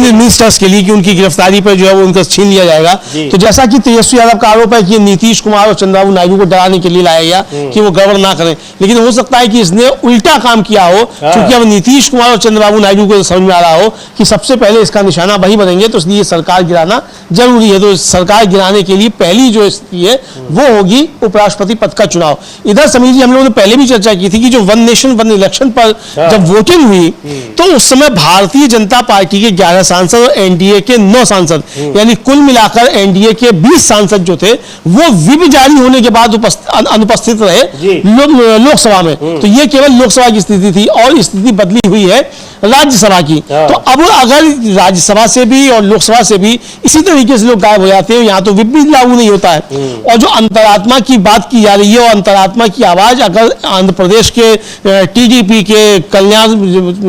मिनिस्टर्स के लिए कि उनकी गिरफ्तारी पर जो है वो उनका छीन लिया जाएगा। तो जैसा कि तेजस्वी यादव का आरोप है कि नीतीश कुमार और चंद्रबाबू नायडू को डराने के लिए लाया गया कि वो गड़बड़ ना करें, लेकिन हो सकता है कि इसने उल्टा काम किया हो, क्योंकि अब नीतीश कुमार और चंद्रबाबू नायडू को समझ में आ रहा हो कि सबसे पहले इसका निशाना वही बनेंगे, तो इसलिए सरकार गिराना जरूरी है। तो सरकार गिराने के लिए पहली जो स्थिति है वो होगी उपराष्ट्रपति पद का चुनाव। इधर समीर जी, हम लोगों ने पहले भी चर्चा की थी कि जो वन नेशन वन इलेक्शन पर जब वोटिंग हुई तो उस समय भारतीय जनता पार्टी के 11 सांसद और एनडीए के 9 सांसद, यानी कुल मिलाकर एनडीए के 20 सांसद जो थे वो व्हिप जारी होने के बाद अनुपस्थित रहे लोकसभा में। तो ये केवल लोकसभा की स्थिति थी, और स्थिति बदली हुई है राज्यसभा की। तो अब अगर राज्यसभा से भी और लोकसभा से भी इसी तरीके से लोग गायब हो जाते हैं, यहाँ तो विप भी लागू नहीं होता है। और जो अंतरात्मा की बात की जा रही है और अंतरात्मा की आवाज अगर आंध्र प्रदेश के टीडीपी के कल्याण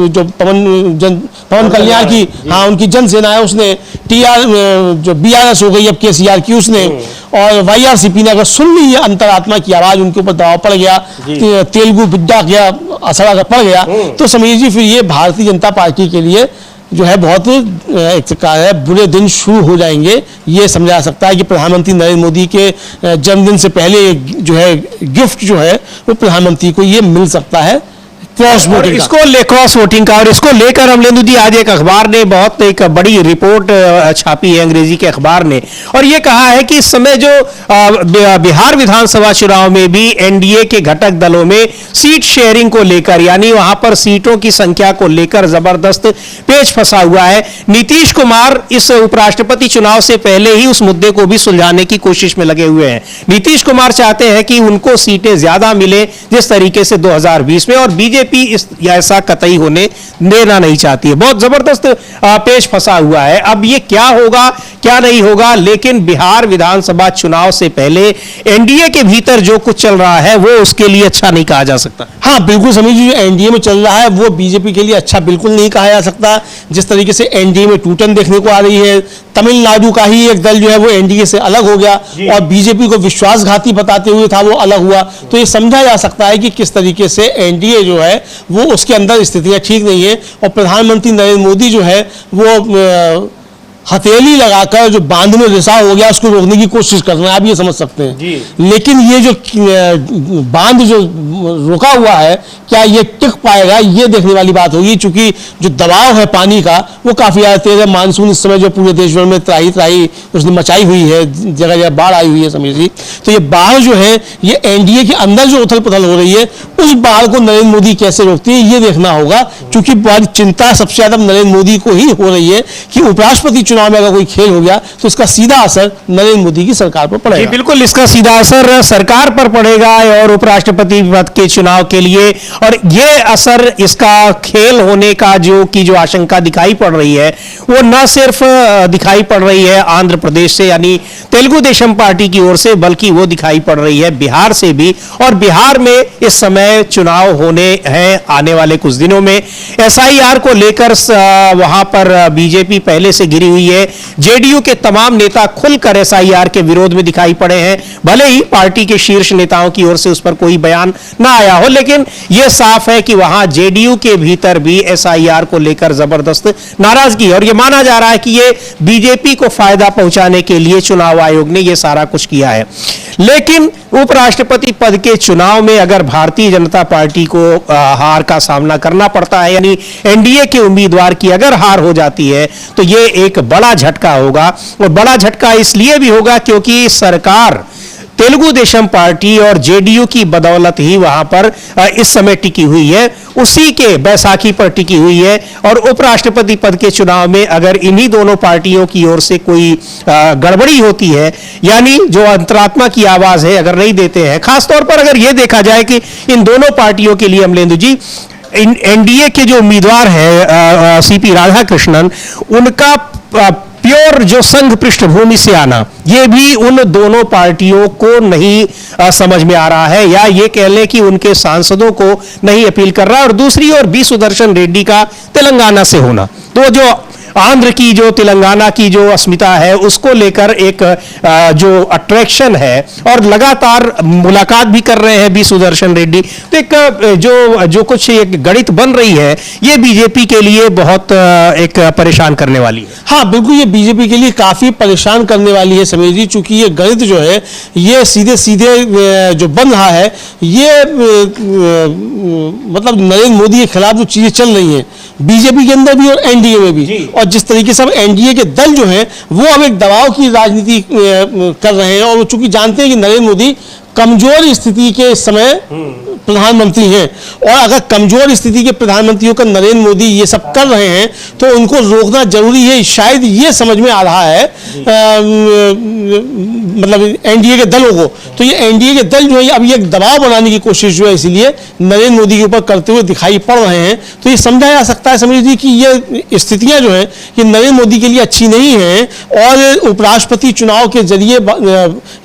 जो पवन कल्याण की, हाँ, उनकी जनसेना है, उसने जो बीआरएस हो गई अब केसीआर की, उसने और वाईआरसीपी ने अगर सुन ली है अंतरात्मा की आवाज, उनके ऊपर दबाव पड़ गया, तेलुगु बिड्डा गया, असर अगर पड़ गया, तो समझिए फिर ये भारतीय जनता पार्टी के लिए जो है बहुत एक प्रकार है बुरे दिन शुरू हो जाएंगे। ये समझा जा सकता है कि प्रधानमंत्री नरेंद्र मोदी के जन्मदिन से पहले जो है गिफ्ट जो है वो प्रधानमंत्री को ये मिल सकता है क्रॉस वोटिंग
क्रॉस वोटिंग का। और इसको लेकर अमलेंदु जी आज एक अखबार ने बहुत एक बड़ी रिपोर्ट छापी है अंग्रेजी के अखबार ने, और ये कहा है कि इस समय जो बिहार विधानसभा चुनाव में भी एनडीए के घटक दलों में सीट शेयरिंग को लेकर, यानी वहां पर सीटों की संख्या को लेकर जबरदस्त पेच फंसा हुआ है। नीतीश कुमार इस उपराष्ट्रपति चुनाव से पहले ही उस मुद्दे को भी सुलझाने की कोशिश में लगे हुए हैं। नीतीश कुमार चाहते हैं कि उनको सीटें ज्यादा मिले जिस तरीके से 2020 में, और बीजेपी ऐसा कतई होने देना नहीं चाहती है। बहुत जबरदस्त पेच फंसा हुआ है। अब ये क्या होगा क्या नहीं होगा, लेकिन बिहार विधानसभा चुनाव से पहले एनडीए के भीतर जो कुछ चल रहा है वो उसके लिए अच्छा नहीं कहा जा सकता।
हाँ बिल्कुल समझिए, जो एनडीए में चल रहा है वो बीजेपी के लिए अच्छा बिल्कुल नहीं कहा जा सकता। जिस तरीके से एनडीए में टूटन देखने को आ रही है, तमिलनाडु का ही एक दल जो है वो एनडीए से अलग हो गया और बीजेपी को विश्वासघाती बताते हुए था वो अलग हुआ। तो ये समझा जा सकता है कि किस तरीके से एनडीए जो है वो उसके अंदर स्थितियां ठीक नहीं है, और प्रधानमंत्री नरेंद्र मोदी जो है वो हथेली लगाकर जो बांध में रिसाव हो गया उसको रोकने की कोशिश कर रहे हैं, आप ये समझ सकते हैं। लेकिन ये जो बांध जो रुका हुआ है क्या ये टिक पाएगा, ये देखने वाली बात होगी। चूंकि जो दबाव है पानी का वो काफी ज्यादा तेज है। मानसून इस समय जो पूरे देश भर में त्राही त्राही उसने मचाई हुई है, जगह जगह बाढ़ आई हुई है समझिए। तो ये बाढ़ जो है ये एनडीए के अंदर जो उथल पुथल हो रही है उस बाढ़ को नरेंद्र मोदी कैसे रोकते हैं ये देखना होगा। क्योंकि बड़ी चिंता सबसे ज्यादा नरेंद्र मोदी को ही हो रही है कि उपराष्ट्रपति चुनाव में अगर कोई खेल हो गया तो इसका सीधा असर नरेंद्र मोदी की सरकार पर पड़ेगा।
बिल्कुल, इसका सीधा असर सरकार पर पड़ेगा और उपराष्ट्रपति पद के चुनाव के लिए। और ये असर इसका खेल होने का जो आशंका दिखाई पड़ रही है वो न सिर्फ दिखाई पड़ रही है आंध्र प्रदेश से यानी तेलुगु देशम पार्टी की ओर से, बल्कि वो दिखाई पड़ रही है बिहार से भी। और बिहार में इस समय चुनाव होने हैं आने वाले कुछ दिनों में। एसआईआर को लेकर वहां पर बीजेपी पहले से गिरी हुई है। जेडीयू के तमाम नेता खुलकर एसआईआर के विरोध में दिखाई पड़े हैं। भले ही पार्टी के शीर्ष नेताओं की ओर से उस पर कोई बयान ना आया हो, लेकिन यह साफ है कि वहां जेडीयू के भीतर भी एसआईआर को लेकर जबरदस्त नाराजगी है। और यह माना जा रहा है कि यह बीजेपी को फायदा पहुंचाने के लिए चुनाव आयोग ने यह सारा कुछ किया है। लेकिन उपराष्ट्रपति पद के चुनाव में अगर भारतीय जनता पार्टी को हार का सामना करना पड़ता है, यानी एनडीए के उम्मीदवार की अगर हार हो जाती है, तो यह एक बड़ा झटका होगा। और बड़ा झटका इसलिए भी होगा क्योंकि सरकार तेलुगु देशम पार्टी और जेडीयू की बदौलत ही वहां पर इस समय टिकी हुई है, उसी के बैसाखी पर टिकी हुई है। और उपराष्ट्रपति पद के चुनाव में अगर इन्हीं दोनों पार्टियों की ओर से कोई गड़बड़ी होती है, यानी जो अंतरात्मा की आवाज है अगर नहीं देते हैं, खासतौर पर अगर यह देखा जाए कि इन दोनों पार्टियों के लिए अमलेंदु जी एनडीए के जो उम्मीदवार है सीपी राधाकृष्णन, उनका प्योर जो संघ पृष्ठभूमि से आना ये भी उन दोनों पार्टियों को नहीं समझ में आ रहा है, या ये कह लें कि उनके सांसदों को नहीं अपील कर रहा है। और दूसरी ओर बी सुदर्शन रेड्डी का तेलंगाना से होना, तो जो आंध्र की जो तेलंगाना की जो अस्मिता है उसको लेकर एक जो अट्रैक्शन है, और लगातार मुलाकात भी कर रहे हैं बी सुदर्शन रेड्डी। तो एक जो कुछ एक गणित बन रही है ये बीजेपी के लिए बहुत एक परेशान करने वाली है।
हाँ बिल्कुल, ये बीजेपी के लिए काफी परेशान करने वाली है समीर जी। चूंकि ये गणित जो है ये सीधे सीधे जो बन रहा है ये मतलब नरेंद्र मोदी के खिलाफ जो चीजें चल रही हैं बीजेपी के अंदर भी और एनडीए में भी, और जिस तरीके से अब एनडीए के दल जो हैं वो अब एक दबाव की राजनीति कर रहे हैं, और चूंकि जानते हैं कि नरेंद्र मोदी कमजोर स्थिति के इस समय प्रधानमंत्री हैं, और अगर कमजोर स्थिति के प्रधानमंत्री होकर नरेंद्र मोदी ये सब कर रहे हैं तो उनको रोकना जरूरी है। शायद ये समझ में आ रहा है मतलब एनडीए के दलों को, तो ये एनडीए के दल जो है अब ये दबाव बनाने की कोशिश जो है इसीलिए नरेंद्र मोदी के ऊपर करते हुए दिखाई पड़ रहे हैं। तो ये समझा जा सकता है समीर जी कि ये स्थितियां जो है कि नरेंद्र मोदी के लिए अच्छी नहीं है, और उपराष्ट्रपति चुनाव के जरिए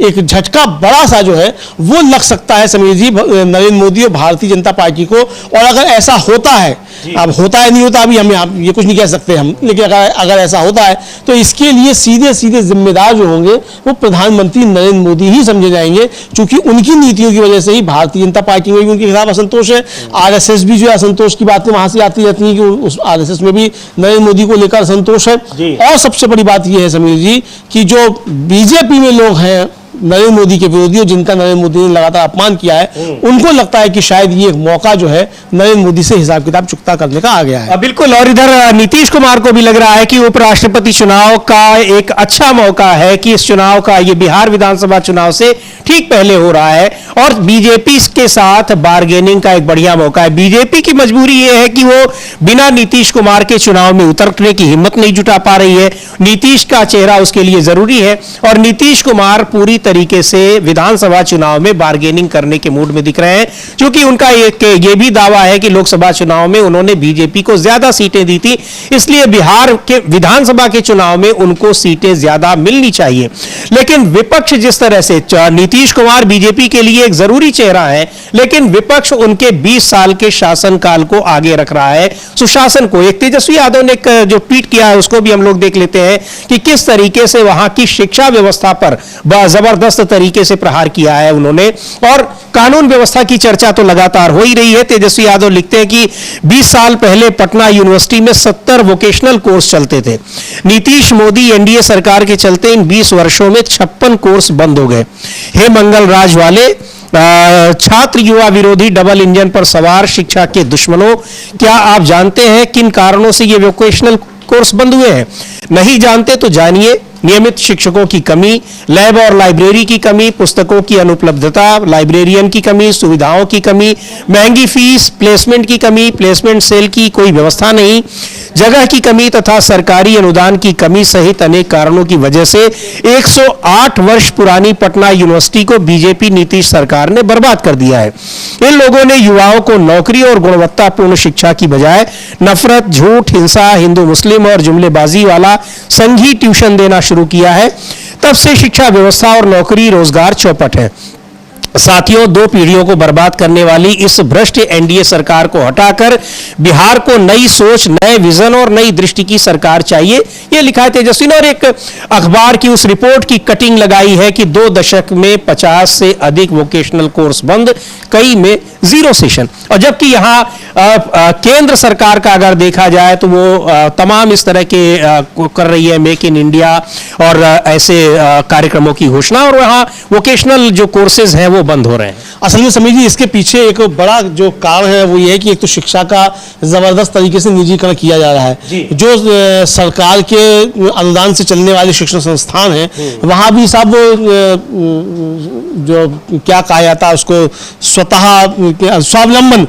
एक झटका बड़ा सा जो है वो लग सकता है समीर जी नरेंद्र मोदी और भारतीय जनता पार्टी को। और अगर ऐसा होता है, अब होता है नहीं होता अभी हम ये कुछ नहीं कह सकते हम, लेकिन अगर ऐसा होता है तो इसके लिए सीधे सीधे जिम्मेदार जो होंगे वो प्रधानमंत्री नरेंद्र मोदी ही समझे जाएंगे, क्योंकि उनकी नीतियों की वजह से ही भारतीय जनता पार्टी में भी उनके खिलाफ असंतोष है। आरएसएस भी जो है असंतोष की बातें वहां से आती रहती हैं कि उस आरएसएस में भी नरेंद्र मोदी को लेकर असंतोष है। और सबसे बड़ी बात यह है समीर जी कि जो बीजेपी में लोग हैं नरेंद्र मोदी के विरोधी, जिनका नरेंद्र मोदी ने लगातार अपमान किया है, उनको लगता है कि शायद ये एक मौका जो है नरेंद्र मोदी से हिसाब किताब चुकता करने का आ गया है।
बिल्कुल। और इधर नीतीश कुमार को भी लग रहा है कि उपराष्ट्रपति चुनाव का एक अच्छा मौका है कि इस चुनाव का, ये बिहार विधानसभा चुनाव से ठीक पहले हो रहा है और बीजेपी के साथ बार्गेनिंग का एक बढ़िया मौका है। बीजेपी की मजबूरी यह है कि वो बिना नीतीश कुमार के चुनाव में उतरने की हिम्मत नहीं जुटा पा रही है। नीतीश का चेहरा उसके लिए जरूरी है और नीतीश कुमार पूरी तरीके से विधानसभा चुनाव में बार्गेनिंग करने के मूड में दिख रहे हैं, क्योंकि उनका ये भी दावा है कि लोकसभा चुनाव में उन्होंने बीजेपी को ज्यादा सीटें दी थी, इसलिए बिहार के विधानसभा के चुनाव में उनको सीटें ज्यादा मिलनी चाहिए। लेकिन विपक्ष जिस तरह से, नीतीश कुमार बीजेपी के लिए एक जरूरी चेहरा है, लेकिन विपक्ष उनके 20 साल के शासनकाल को आगे रख रहा है, सुशासन को। एक तेजस्वी यादव ने जो ट्वीट किया है उसको भी हम लोग देख लेते हैं कि किस तरीके से वहां की शिक्षा व्यवस्था पर जबरदस्त तरीके से प्रहार किया है उन्होंने। और कानून व्यवस्था की चर्चा तो लगातार हो ही रही है। तेजस्वी यादव लिखते हैं कि 20 साल पहले पटना यूनिवर्सिटी में 70 वोकेशनल कोर्स चलते थे। नीतीश मोदी एनडीए सरकार के चलते इन 20 वर्षों में 56 कोर्स बंद हो गए। हे मंगल राज वाले छात्र युवा विरोधी डबल इंजन पर सवार शिक्षा के दुश्मनों, क्या आप जानते हैं किन कारणों से ये वोकेशनल कोर्स बंद हुए हैं? नहीं जानते तो जानिए। नियमित शिक्षकों की कमी, लैब और लाइब्रेरी की कमी, पुस्तकों की अनुपलब्धता, लाइब्रेरियन की कमी, सुविधाओं की कमी, महंगी फीस, प्लेसमेंट की कमी, प्लेसमेंट सेल की कोई व्यवस्था नहीं, जगह की कमी तथा सरकारी अनुदान की कमी सहित अनेक कारणों की वजह से 108 वर्ष पुरानी पटना यूनिवर्सिटी को बीजेपी नीतीश सरकार ने बर्बाद कर दिया है। इन लोगों ने युवाओं को नौकरी और गुणवत्तापूर्ण शिक्षा की बजाय नफरत, झूठ, हिंसा, हिंदू मुस्लिम और जुमलेबाजी वाला संघी ट्यूशन देना शुरू किया है। तब से शिक्षा व्यवस्था और नौकरी रोजगार चौपट है। साथियों, 2 पीढ़ियों को बर्बाद करने वाली इस भ्रष्ट एनडीए सरकार को हटाकर बिहार को नई सोच, नए विजन और नई दृष्टि की सरकार चाहिए, यह लिखा है तेजस्वी ने। और एक अखबार की उस रिपोर्ट की कटिंग लगाई है कि 2 दशक में 50 से अधिक वोकेशनल कोर्स बंद, कई में 0 सेशन। और जबकि यहां केंद्र सरकार का अगर देखा जाए तो वो तमाम इस तरह के कर रही है मेक इन इंडिया और ऐसे कार्यक्रमों की घोषणा, और वहां वोकेशनल जो कोर्सेज हैं वो बंद हो रहे हैं।
असल में समीर जी इसके पीछे एक बड़ा जो कारण है वो ये है कि एक तो शिक्षा का जबरदस्त तरीके से निजीकरण किया जा रहा है। जो सरकार के अनुदान से चलने वाले शिक्षण संस्थान हैं वहां भी सब जो क्या कहा जाता है उसको स्वतः स्वावलंबन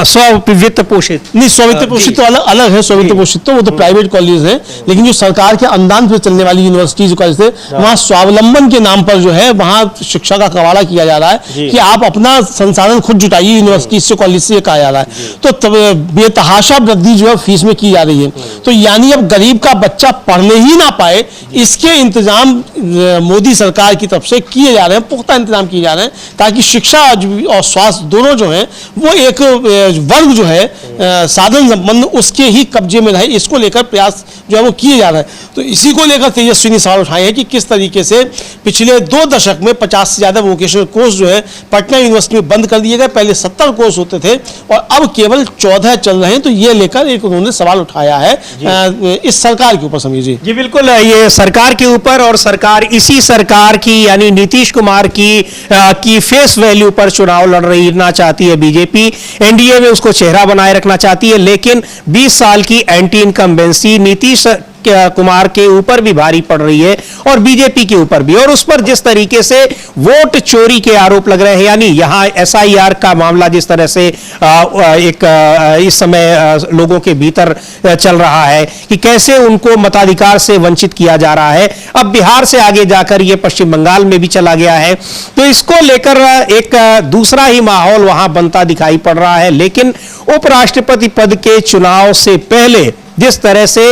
स्व-वित्त पोषित,
नहीं स्व-वित्त पोषित तो अलग है। स्व-वित्त पोषित तो वो तो प्राइवेट कॉलेज है, लेकिन जो सरकार के अनुदान से चलने वाली यूनिवर्सिटी कॉलेज थे वहां स्वावलंबन के नाम पर जो है वहां शिक्षा का कवाड़ा किया जा रहा है कि आप अपना संसाधन खुद जुटाइए। यूनिवर्सिटी से, कॉलेज से कहा जा रहा है तो बेतहाशा वृद्धि जो है फीस में की जा रही है। तो यानी अब गरीब का बच्चा पढ़ने ही ना पाए इसके इंतजाम मोदी सरकार की तरफ से किए जा रहे हैं, पुख्ता इंतजाम किए जा रहे हैं ताकि शिक्षा और स्वास्थ्य दोनों जो है वो एक वर्ग जो है साधन संपन्न उसके ही कब्जे में रहे, इसको लेकर प्रयास जो है वो किए जा रहे हैं। तो इसी को लेकर तेजस्वी ने सवाल उठाए हैं कि किस तरीके से पिछले 2 दशक में 50 से ज्यादा वोकेशनल कोर्स जो है पटना यूनिवर्सिटी में बंद कर दिए गए। पहले 70 कोर्स होते थे और अब केवल 14 चल रहे हैं। तो ये लेकर एक उन्होंने सवाल उठाया है इस सरकार के ऊपर। समीर जी
बिल्कुल, ये सरकार के ऊपर, और सरकार इसी सरकार की यानी नीतीश कुमार की फेस वैल्यू पर चुनाव लड़ना चाहती है बीजेपी। एनडीए में उसको चेहरा बनाए रखना चाहती है, लेकिन 20 साल की एंटी इनकम्बेंसी नीतीश कुमार के ऊपर भी भारी पड़ रही है और बीजेपी के ऊपर भी, और उस पर जिस तरीके से वोट चोरी के आरोप लग रहे हैं, यानी यहां एसआईआर का मामला जिस तरह से इस समय लोगों के भीतर चल रहा है कि कैसे उनको मताधिकार से वंचित किया जा रहा है, अब बिहार से आगे जाकर यह पश्चिम बंगाल में भी चला गया है, तो इसको लेकर एक दूसरा ही माहौल वहां बनता दिखाई पड़ रहा है। लेकिन उपराष्ट्रपति पद के चुनाव से पहले जिस तरह से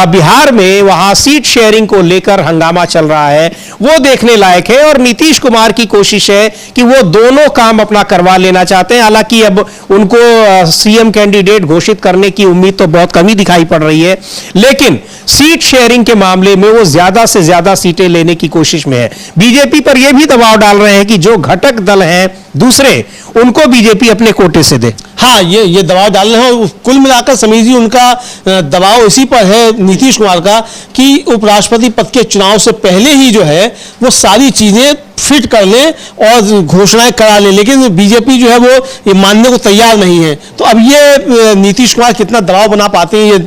बिहार में वहां सीट शेयरिंग को लेकर हंगामा चल रहा है वो देखने लायक है, और नीतीश कुमार की कोशिश है कि वो दोनों काम अपना करवा लेना चाहते हैं। हालांकि अब उनको सीएम कैंडिडेट घोषित करने की उम्मीद तो बहुत कम ही दिखाई पड़ रही है, लेकिन सीट शेयरिंग के मामले में वो ज्यादा से ज्यादा सीटें लेने की कोशिश में है। बीजेपी पर यह भी दबाव डाल रहे हैं कि जो घटक दल हैं दूसरे, उनको बीजेपी अपने कोटे से दे।
हाँ, ये दबाव डाल रहे हैं। कुल मिलाकर समीर जी उनका दबाव इसी पर है नीतीश कुमार का कि उपराष्ट्रपति पद के चुनाव से पहले ही जो है वो सारी चीजें फिट कर ले और घोषणाएं करा ले, लेकिन बीजेपी जो है वो ये मानने को तैयार नहीं है। तो अब ये नीतीश कुमार कितना दबाव बना पाते हैं ये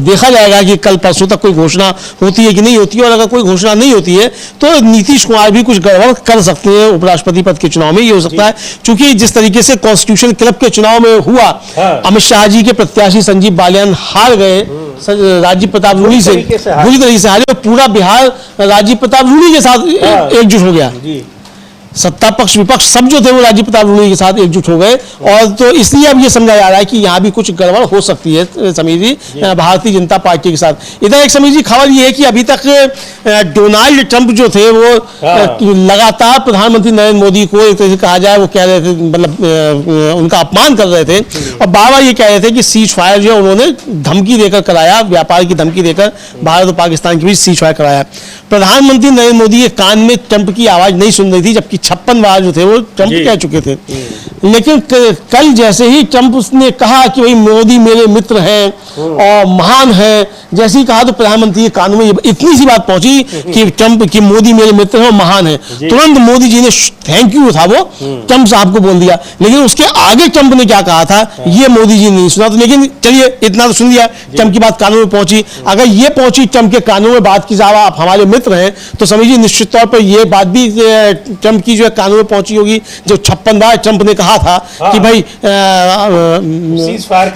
देखा जाएगा कि कल परसों तक कोई घोषणा होती है कि नहीं होती है, और अगर कोई घोषणा नहीं होती है तो नीतीश कुमार भी कुछ गड़बड़ कर सकते हैं उपराष्ट्रपति पद के चुनाव में। ये हो सकता है क्योंकि जिस तरीके से कॉन्स्टिट्यूशन क्लब के चुनाव में हुआ, अमित शाह जी के प्रत्याशी संजीव बालियान हार गए राजीव प्रताप रूडी से, बुरी तरीके से हारे, पूरा बिहार राजीव प्रताप रूडी के साथ एकजुट हो गया। सत्ता पक्ष विपक्ष सब जो थे वो राजीव प्रताप रूडी के साथ एकजुट हो गए, और तो इसलिए अब ये समझा जा रहा है कि यहाँ भी कुछ गड़बड़ हो सकती है समीर जी भारतीय जनता पार्टी के साथ। इधर एक समीर जी खबर ये है कि अभी तक डोनाल्ड ट्रंप जो थे वो लगातार प्रधानमंत्री नरेंद्र मोदी को एक तरह से कहा जाए वो कह रहे थे, मतलब उनका अपमान कर रहे थे, और बार बार ये कह रहे थे कि सीज फायर जो है उन्होंने धमकी देकर कराया, व्यापार की धमकी देकर भारत और पाकिस्तान के बीच सीज फायर कराया। प्रधानमंत्री नरेंद्र मोदी के कान में ट्रंप की आवाज नहीं सुन रही थी, जबकि 56 बार जो थे वो ट्रंप कह चुके थे। लेकिन कल जैसे ही ट्रंप उसने कहा कि भाई मोदी मेरे मित्र हैं और महान हैं, जैसे ही कहा तो प्रधानमंत्री के कानों में इतनी सी बात पहुंची कि ट्रंप की मोदी मेरे मित्र हैं और महान हैं, तुरंत मोदी जी ने थैंक यू था वो ट्रंप साहब को बोल दिया। लेकिन उसके आगे ट्रंप ने क्या कहा था ये मोदी जी ने नहीं सुना। तो लेकिन चलिए इतना तो सुन लिया, ट्रंप की बात कानों में पहुंची। अगर ये पहुंची ट्रंप के कानों में बात की जाए आप हमारे मित्र हैं, तो समझिए निश्चित तौर पर ये बात भी ट्रंप की जो है कानों में पहुंची होगी। जो 56 बार ट्रंप ने कहा था कि भाई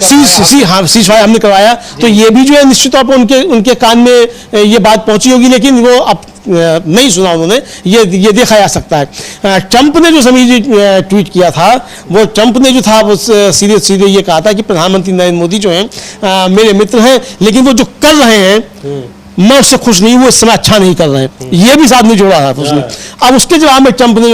सीज फायर हमने करवाया, तो ये भी जो है निश्चित तौर पर उनके कान में ये बात पहुंची होगी, लेकिन वो अब नहीं सुना उन्होंने, ये देखा जा सकता है। ट्रंप ने जो समीर जी ट्वीट किया था, वो ट्रंप ने जो था वो सीधे सीधे ये कहा था कि प्रधानमंत्री नरेंद्र मोदी जो हैं मेरे मित्र हैं, लेकिन वो जो कर रहे हैं मैं उससे खुश नहीं, वो इस समय अच्छा नहीं कर रहे हैं, ये भी साथ में जोड़ा था उसने। अब उसके जवाब में ट्रंप ने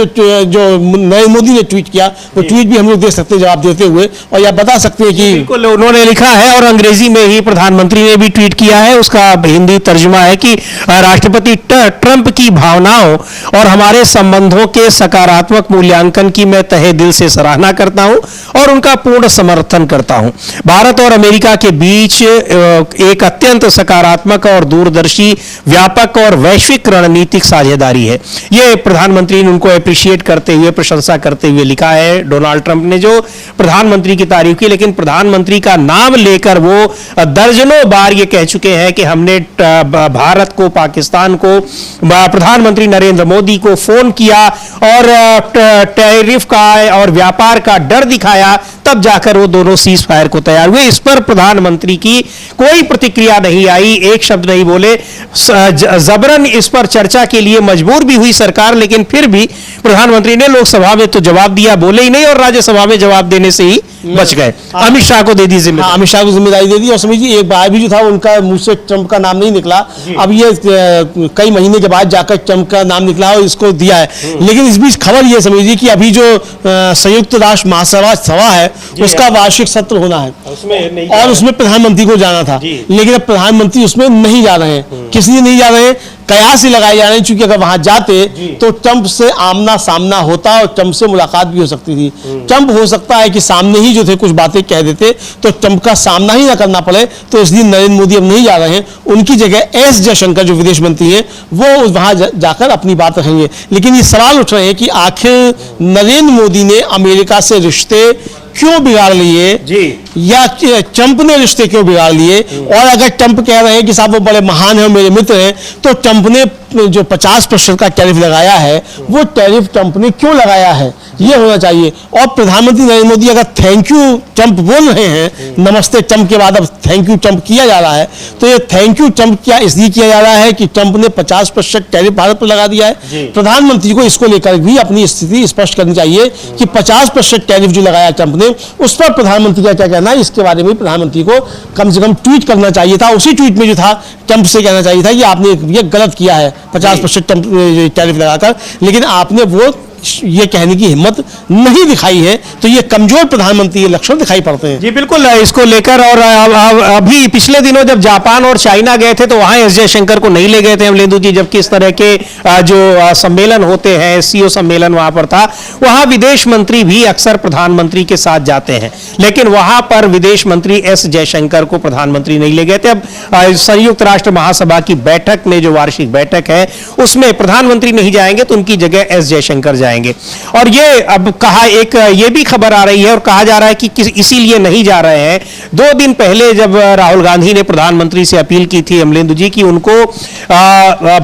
जो नरेंद्र मोदी ने ट्वीट किया, वो ट्वीट भी हम लोग देख सकते हैं जवाब देते हुए, और यह बता सकते हैं कि
बिल्कुल उन्होंने लिखा है और अंग्रेजी में ही प्रधानमंत्री ने भी ट्वीट किया है। उसका हिंदी तर्जुमा है कि राष्ट्रपति ट्रंप की भावनाओं और हमारे संबंधों के सकारात्मक मूल्यांकन की मैं तहे दिल से सराहना करता हूं और उनका पूर्ण समर्थन करता हूं। भारत और अमेरिका के बीच एक अत्यंत सकारात्मक और दूरदर्शी, व्यापक और वैश्विक रणनीतिक साझेदारी है। यह प्रधानमंत्री ने उनको अप्रिशिएट करते हुए, प्रशंसा करते हुए लिखा है। डोनाल्ड ट्रंप ने जो प्रधानमंत्री की तारीफ की, लेकिन प्रधानमंत्री का नाम लेकर वो दर्जनों बार ये कह चुके हैं कि हमने भारत को, पाकिस्तान को, प्रधानमंत्री नरेंद्र मोदी को फोन किया और टैरिफ का और व्यापार का डर दिखाया, तब जाकर वो दोनों सीज फायर को तैयार हुए। इस पर प्रधानमंत्री की कोई प्रतिक्रिया नहीं आई, एक शब्द नहीं बोले। जबरन इस पर चर्चा के लिए मजबूर भी हुई सरकार, लेकिन फिर भी प्रधानमंत्री ने लोकसभा में तो जवाब दिया, बोले ही नहीं, और राज्यसभा में जवाब देने से ही बच गए। अमित शाह को दे दी जिम्मेदारी,
अमित शाह को जिम्मेदारी दे दी। और समझिए एक बार भी जो था उनका मुंह से ट्रंप का नाम नहीं निकला, अब ये कई महीने के बाद जाकर ट्रंप का नाम निकला और इसको दिया है। लेकिन इस बीच खबर ये समझिए कि अभी जो संयुक्त राष्ट्र महासभा है उसका वार्षिक सत्र होना है, और उसमें प्रधानमंत्री को जाना था, लेकिन अब प्रधानमंत्री उसमें नहीं जा रहे हैं। किस लिए नहीं जा रहे हैं? कयास ही लगाए जा रहे हैं, क्योंकि अगर वहां जाते तो ट्रंप से आमना सामना होता और ट्रंप से मुलाकात भी हो सकती थी। ट्रंप हो सकता है कि सामने ही जो थे कुछ बातें कह देते तो ट्रंप का सामना ही ना करना पड़े, तो इसलिए नरेंद्र मोदी अब नहीं जा रहे हैं। उनकी जगह एस जयशंकर जो विदेश मंत्री हैं वो वहां जाकर अपनी बात रखेंगे। लेकिन ये सवाल उठ रहे हैं कि आखिर नरेंद्र मोदी ने अमेरिका से रिश्ते क्यों बिगाड़ लिए
जी,
या ट्रंप ने रिश्ते क्यों बिगाड़ लिए? और अगर ट्रंप कह रहे हैं कि साहब वो बड़े महान हैं, मेरे मित्र हैं, तो ट्रंप ने जो 50% का टैरिफ लगाया है वो टैरिफ ट्रंप ने क्यों लगाया है, ये होना चाहिए। और प्रधानमंत्री नरेंद्र मोदी अगर थैंक यू ट्रंप बोल रहे हैं, नमस्ते ट्रंप के बाद अब थैंक यू ट्रंप किया जा रहा है, तो ये थैंक यू ट्रंप क्या इसलिए किया जा रहा है कि ट्रंप ने 50% टैरिफ भारत पर लगा दिया है? प्रधानमंत्री को इसको लेकर भी अपनी स्थिति स्पष्ट करनी चाहिए कि 50% टैरिफ जो लगाया ट्रंप ने, उस पर प्रधानमंत्री का क्या कहना है, इसके बारे में प्रधानमंत्री को कम से कम ट्वीट करना चाहिए था। उसी ट्वीट में जो था ट्रंप से कहना चाहिए था कि आपने ये गलत किया है 50% टैरिफ लगाकर, लेकिन आपने वो ये कहने की हिम्मत नहीं दिखाई है। तो ये कमजोर प्रधानमंत्री लक्षण दिखाई पड़ते हैं।
जी बिल्कुल, इसको लेकर और अभी पिछले दिनों जब जापान और चाइना गए थे तो वहां एस जयशंकर को नहीं ले गए थे अमलेंदु जी, जबकि इस तरह के जो सम्मेलन होते हैं, सीओ सम्मेलन वहां पर था, वहां विदेश मंत्री भी अक्सर प्रधानमंत्री के साथ जाते हैं, लेकिन वहां पर विदेश मंत्री एस जयशंकर को प्रधानमंत्री नहीं ले गए थे। अब संयुक्त राष्ट्र महासभा की बैठक में, जो वार्षिक बैठक है, उसमें प्रधानमंत्री नहीं जाएंगे तो उनकी जगह एस जयशंकर जाएंगे। और ये अब कहा, एक ये भी खबर आ रही है और कहा जा रहा है कि इसीलिए नहीं जा रहे हैं। 2 दिन पहले जब राहुल गांधी ने प्रधानमंत्री से अपील की थी अमलेंदु जी कि उनको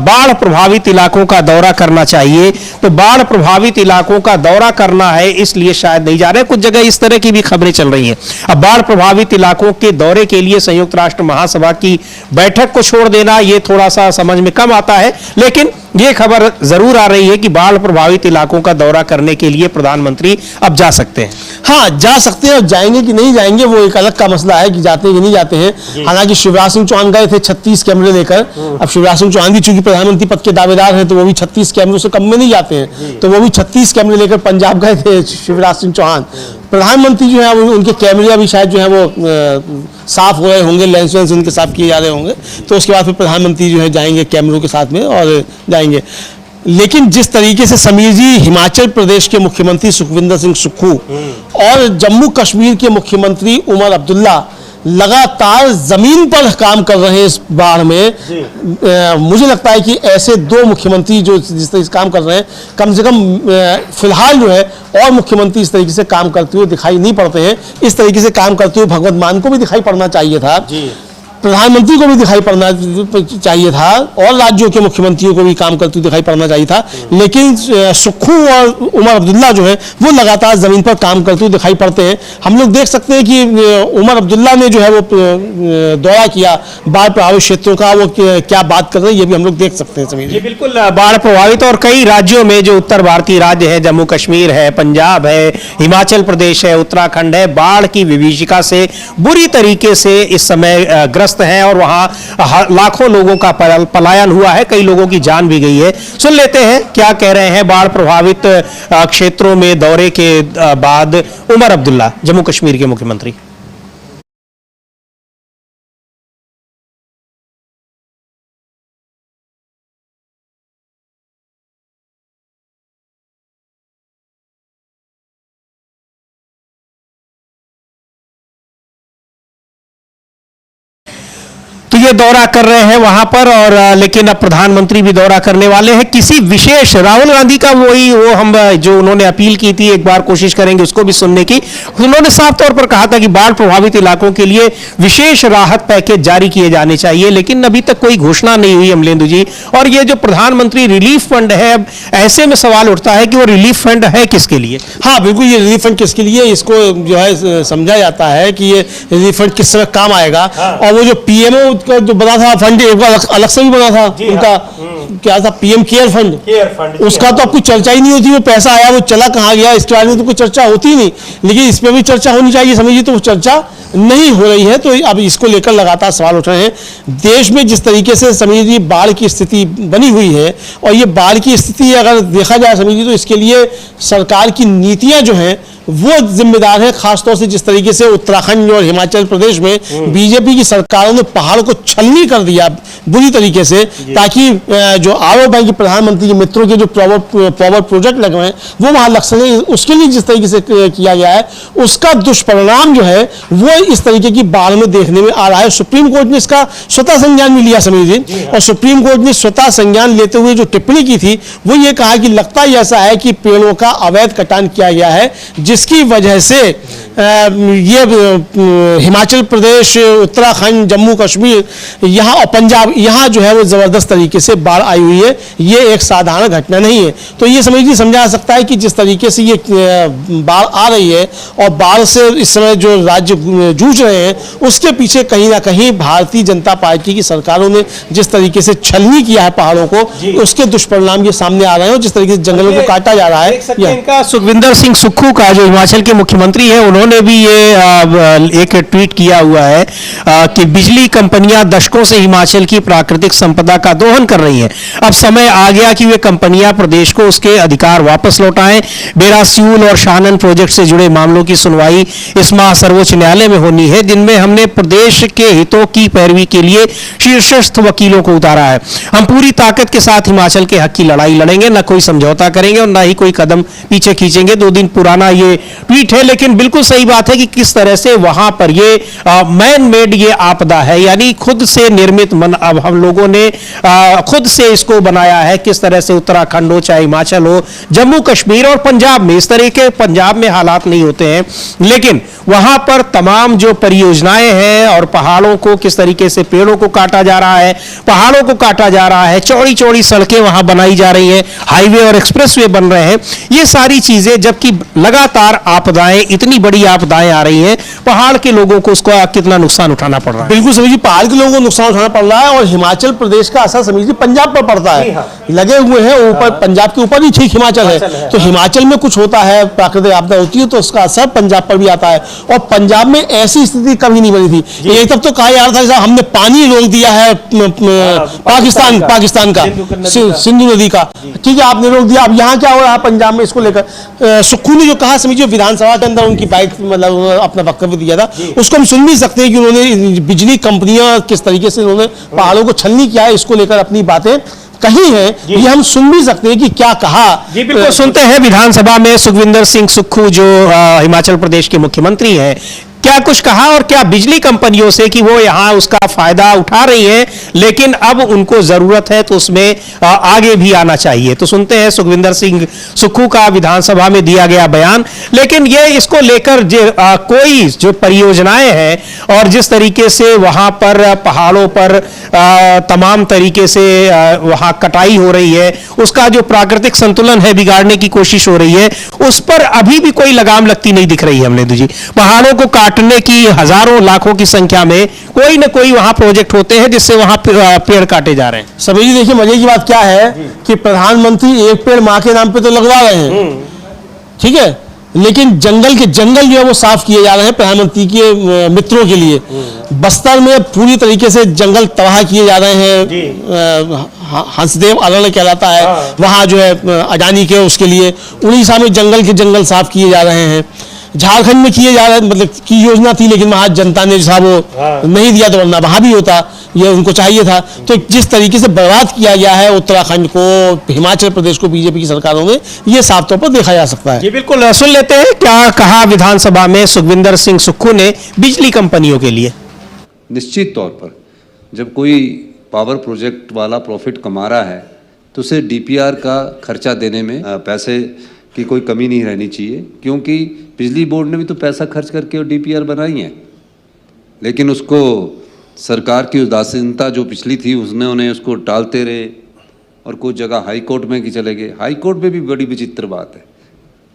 बाढ़ प्रभावित इलाकों का दौरा करना चाहिए, तो बाढ़ प्रभावित इलाकों का दौरा करना है इसलिए शायद नहीं जा रहे। कुछ जगह इस तरह की भी खबरें चल रही हैं। अब बाढ़ प्रभावित इलाकों के दौरे के लिए संयुक्त राष्ट्र महासभा की बैठक को छोड़ देना, ये थोड़ा सा समझ में कम आता है, लेकिन ये खबर जरूर आ रही है कि बाढ़ प्रभावित इलाकों का दौरा करने के लिए प्रधानमंत्री अब जा सकते हैं।
हाँ, जा सकते हैं, और जाएंगे कि नहीं जाएंगे वो एक अलग का मसला है कि जाते हैं कि नहीं जाते हैं। हालांकि शिवराज सिंह चौहान गए थे 36 कैमरे लेकर। अब शिवराज सिंह चौहान भी चूंकि प्रधानमंत्री पद के दावेदार हैं तो वो भी 36 कैमरों से कम में नहीं जाते हैं, तो वो भी 36 कैमरे लेकर पंजाब गए थे शिवराज सिंह चौहान। प्रधानमंत्री जो है उनके कैमरे अभी शायद जो है वो साफ हो रहे होंगे, लेंस वेंस उनके साफ किए जा रहे होंगे, तो उसके बाद फिर प्रधानमंत्री जो है जाएंगे कैमरों के साथ में और जाएंगे। लेकिन जिस तरीके से समीर जी हिमाचल प्रदेश के मुख्यमंत्री सुखविंदर सिंह सुक्खू और जम्मू कश्मीर के मुख्यमंत्री उमर अब्दुल्ला लगातार जमीन पर काम कर रहे हैं इस बाढ़ में, मुझे लगता है कि ऐसे 2 मुख्यमंत्री जो जिस तरीके से काम कर रहे हैं, कम से कम फिलहाल जो है और मुख्यमंत्री इस तरीके से काम करते हुए दिखाई नहीं पड़ते हैं। इस तरीके से काम करते हुए भगवंत मान को भी दिखाई पड़ना चाहिए था, प्रधानमंत्री को भी दिखाई पड़ना चाहिए था, और राज्यों के मुख्यमंत्रियों को भी काम करते हुए दिखाई पड़ना चाहिए था। लेकिन सुक्खू और उमर अब्दुल्ला जो है वो लगातार जमीन पर काम करते हुए दिखाई पड़ते हैं। हम लोग देख सकते हैं कि उमर अब्दुल्ला ने जो है वो दौरा किया बाढ़ प्रभावित क्षेत्रों का, वो क्या बात कर रहे हैं ये भी हम लोग देख सकते हैं। समीर जी,
बिल्कुल, बाढ़ प्रभावित और कई राज्यों में, जो उत्तर भारतीय राज्य है, जम्मू कश्मीर है, पंजाब है, हिमाचल प्रदेश है, उत्तराखंड है, बाढ़ की विभीषिका से बुरी तरीके से इस समय ग्रस्त हैं और वहां लाखों लोगों का पलायन हुआ है, कई लोगों की जान भी गई है। सुन लेते हैं क्या कह रहे हैं बाढ़ प्रभावित क्षेत्रों में दौरे के बाद उमर अब्दुल्ला, जम्मू कश्मीर के मुख्यमंत्री। तो ये दौरा कर रहे हैं वहां पर, और लेकिन अब प्रधानमंत्री भी दौरा करने वाले हैं। किसी विशेष, राहुल गांधी का वो हम जो उन्होंने अपील की थी, एक बार कोशिश करेंगे उसको भी सुनने की। उन्होंने साफ तौर पर कहा था कि बाढ़ प्रभावित इलाकों के लिए विशेष राहत पैकेज जारी किए जाने चाहिए, लेकिन अभी तक कोई घोषणा नहीं हुई अमलेंदु जी। और ये जो प्रधानमंत्री रिलीफ फंड है, अब ऐसे में सवाल उठता है कि वो रिलीफ फंड है किसके लिए?
हाँ बिल्कुल, ये रिलीफ फंड किसके लिए, इसको जो है समझा जाता है कि ये रिलीफ फंड किस तरह काम आएगा। और वो जो पीएमओ का जो बना था फंड, एक बार अलग से भी बना था उनका, क्या था, पीएम केयर फंड, उसका तो अब कोई चर्चा ही नहीं होती। वो पैसा आया, वो चला कहाँ गया, इसके बारे में तो कोई चर्चा होती ही नहीं। लेकिन इस पर भी चर्चा होनी चाहिए, समझिए, तो वो चर्चा नहीं हो रही है। तो अब इसको लेकर लगातार सवाल उठ रहे हैं। देश में जिस तरीके से समझिए बाढ़ की स्थिति बनी हुई है, और ये बाढ़ की स्थिति अगर देखा जाए समझिए तो इसके लिए सरकार की नीतियां जो हैं वो जिम्मेदार है, खासतौर से जिस तरीके से उत्तराखंड और हिमाचल प्रदेश में बीजेपी की सरकारों ने पहाड़ों को छलनी कर दिया बुरी तरीके से, ताकि जो आवर बैंक के प्रधानमंत्री के मित्रों के जो पावर प्रोजेक्ट लगे हैं वो वहां लग सके। उसके लिए जिस तरीके से किया गया है उसका दुष्परिणाम जो है वो इस तरीके की बाढ़ में देखने में आ रहा है। सुप्रीम कोर्ट ने इसका स्वतः संज्ञान भी लिया समीर जी, और सुप्रीम कोर्ट ने स्वतः संज्ञान लेते हुए जो टिप्पणी की थी वो ये कहा कि लगता ही ऐसा है कि पेड़ों का अवैध कटान किया गया है, जिसकी वजह से ये हिमाचल प्रदेश, उत्तराखंड, जम्मू कश्मीर यहाँ और पंजाब यहाँ जो है वो जबरदस्त तरीके से बाढ़ आई हुई है। ये एक साधारण घटना नहीं है। तो ये समझा जा सकता है कि जिस तरीके से ये बाढ़ आ रही है और बाढ़ से इस समय जो राज्य जूझ रहे हैं उसके पीछे कहीं ना कहीं भारतीय जनता पार्टी की सरकारों ने जिस तरीके से छलनी किया है पहाड़ों को, उसके दुष्परिणाम ये सामने आ रहे हैं। जिस तरीके से जंगलों को काटा जा रहा है।
इनका सुखविंदर सिंह सुक्खू का जो हिमाचल के मुख्यमंत्री है, उन्होंने भी ये एक ट्वीट किया हुआ है कि बिजली कंपनियां दशकों से हिमाचल की प्राकृतिक संपदा का दोहन कर रही हैं। अब समय आ गया कि वे कंपनियां प्रदेश को उसके अधिकार वापस लौटाएं। बेरासियूल और शाहनन प्रोजेक्ट से जुड़े मामलों की सुनवाई इस माह सर्वोच्च न्यायालय में होनी है, जिनमें हमने प्रदेश के हितों की पैरवी के लिए शीर्षस्थ वकीलों को उतारा है। हम पूरी ताकत के साथ हिमाचल के हक की लड़ाई लड़ेंगे, न कोई समझौता करेंगे और न ही कोई कदम पीछे खींचेंगे। 2 दिन पुराना ये ट्वीट है, लेकिन बिल्कुल सही बात है कि किस तरह से वहां पर ये मैन मेड ये आपदा है, यानी खुद से निर्मित अब हम लोगों ने खुद से इसको बनाया है। किस तरह से उत्तराखंड हो, चाहे हिमाचल हो, जम्मू कश्मीर और पंजाब में इस तरह के पंजाब में हालात नहीं होते हैं, लेकिन वहां पर तमाम जो परियोजनाएं हैं और पहाड़ों को किस तरीके से पेड़ों को काटा जा रहा है, पहाड़ों को काटा जा रहा है, चौड़ी चौड़ी सड़कें वहां बनाई जा रही हैं, हाईवे और एक्सप्रेसवे बन रहे हैं, ये सारी चीजें, जबकि लगातार आपदाएं, इतनी बड़ी आपदाएं आ रही हैं, पहाड़ के लोगों को उसका कितना नुकसान उठाना पड़ रहा है।
बिल्कुल समझिए, पहाड़ के लोगों को नुकसान उठाना पड़ रहा है और हिमाचल प्रदेश का असर समझिए पंजाब पर पड़ता है। लगे हुए हैं ऊपर, पंजाब के ऊपर ही ठीक हिमाचल है, तो हिमाचल में कुछ होता है, प्राकृतिक आपदा होती है तो उसका असर पंजाब पर भी आता है। और पंजाब में ऐसी स्थिति कभी नहीं बनी थी। ये तब तो कहा जा रहा था हमने पानी रोक दिया है पाकिस्तान का, सिंधु नदी का, ठीक है, आपने रोक दिया। अब यहाँ क्या हो रहा है पंजाब में, इसको लेकर सुक्खू ने जो कहा समझिए विधानसभा के अंदर उनकी बाइट मतलब अपना वक्तव्य दिया था, उसको हम सुन भी सकते हैं कि उन्होंने बिजली कंपनियां किस तरीके से उन्होंने पहाड़ों को छलनी किया है, इसको लेकर अपनी बातें कही है, ये हम सुन भी सकते हैं कि क्या कहा।
जी बिल्कुल, सुनते हैं विधानसभा में सुखविंदर सिंह सुक्खू जो हिमाचल प्रदेश के मुख्यमंत्री हैं, क्या कुछ कहा और क्या बिजली कंपनियों से कि वो यहां उसका फायदा उठा रही है, लेकिन अब उनको जरूरत है तो उसमें आगे भी आना चाहिए। तो सुनते हैं सुखविंदर सिंह सुक्खू का विधानसभा में दिया गया बयान। लेकिन ये इसको लेकर कोई जो परियोजनाएं हैं और जिस तरीके से वहां पर पहाड़ों पर तमाम तरीके से वहां कटाई हो रही है, उसका जो प्राकृतिक संतुलन है बिगाड़ने की कोशिश हो रही है, उस पर अभी भी कोई लगाम लगती नहीं दिख रही है। हमने जी पहाड़ों को काटने की हजारों लाखों की संख्या में कोई ना कोई वहां प्रोजेक्ट होते हैं जिससे वहां पेड़ काटे जा रहे हैं।
सभी जी देखिए, मजे की बात क्या है कि प्रधानमंत्री एक पेड़ मां के नाम पे तो लगवा रहे हैं, ठीक है, लेकिन जंगल जो है वो साफ किए जा रहे हैं प्रधानमंत्री के मित्रों के लिए। बस्तर में पूरी तरीके से जंगल तबाह किए जा रहे हैं, हंसदेव अरण्य कहलाता है, वहां जो है अडानी के उसके लिए। उड़ीसा में जंगल साफ किए जा रहे हैं। झारखंड में किए जा रहे मतलब की योजना थी, लेकिन वहां जनता ने जैसा वो नहीं दिया, तो वरना वहां भी होता, ये उनको चाहिए था। तो जिस तरीके से बर्बाद किया गया है उत्तराखंड को, हिमाचल प्रदेश को बीजेपी की सरकारों में, ये साफ तौर पर देखा जा सकता है।
जी बिल्कुल, सुन लेते हैं क्या कहा विधानसभा में सुखविंदर सिंह सुक्खू ने बिजली कंपनियों के लिए।
निश्चित तौर पर जब कोई पावर प्रोजेक्ट वाला प्रॉफिट कमा रहा है तो उसे डीपीआर का खर्चा देने में पैसे की कोई कमी नहीं रहनी चाहिए, क्योंकि बिजली बोर्ड ने भी तो पैसा खर्च करके डीपीआर बनाई है। लेकिन उसको सरकार की उदासीनता जो पिछली थी उसने उन्हें उसको टालते रहे और कुछ जगह हाई कोर्ट में कि चले गए। हाई कोर्ट में भी बड़ी विचित्र बात है,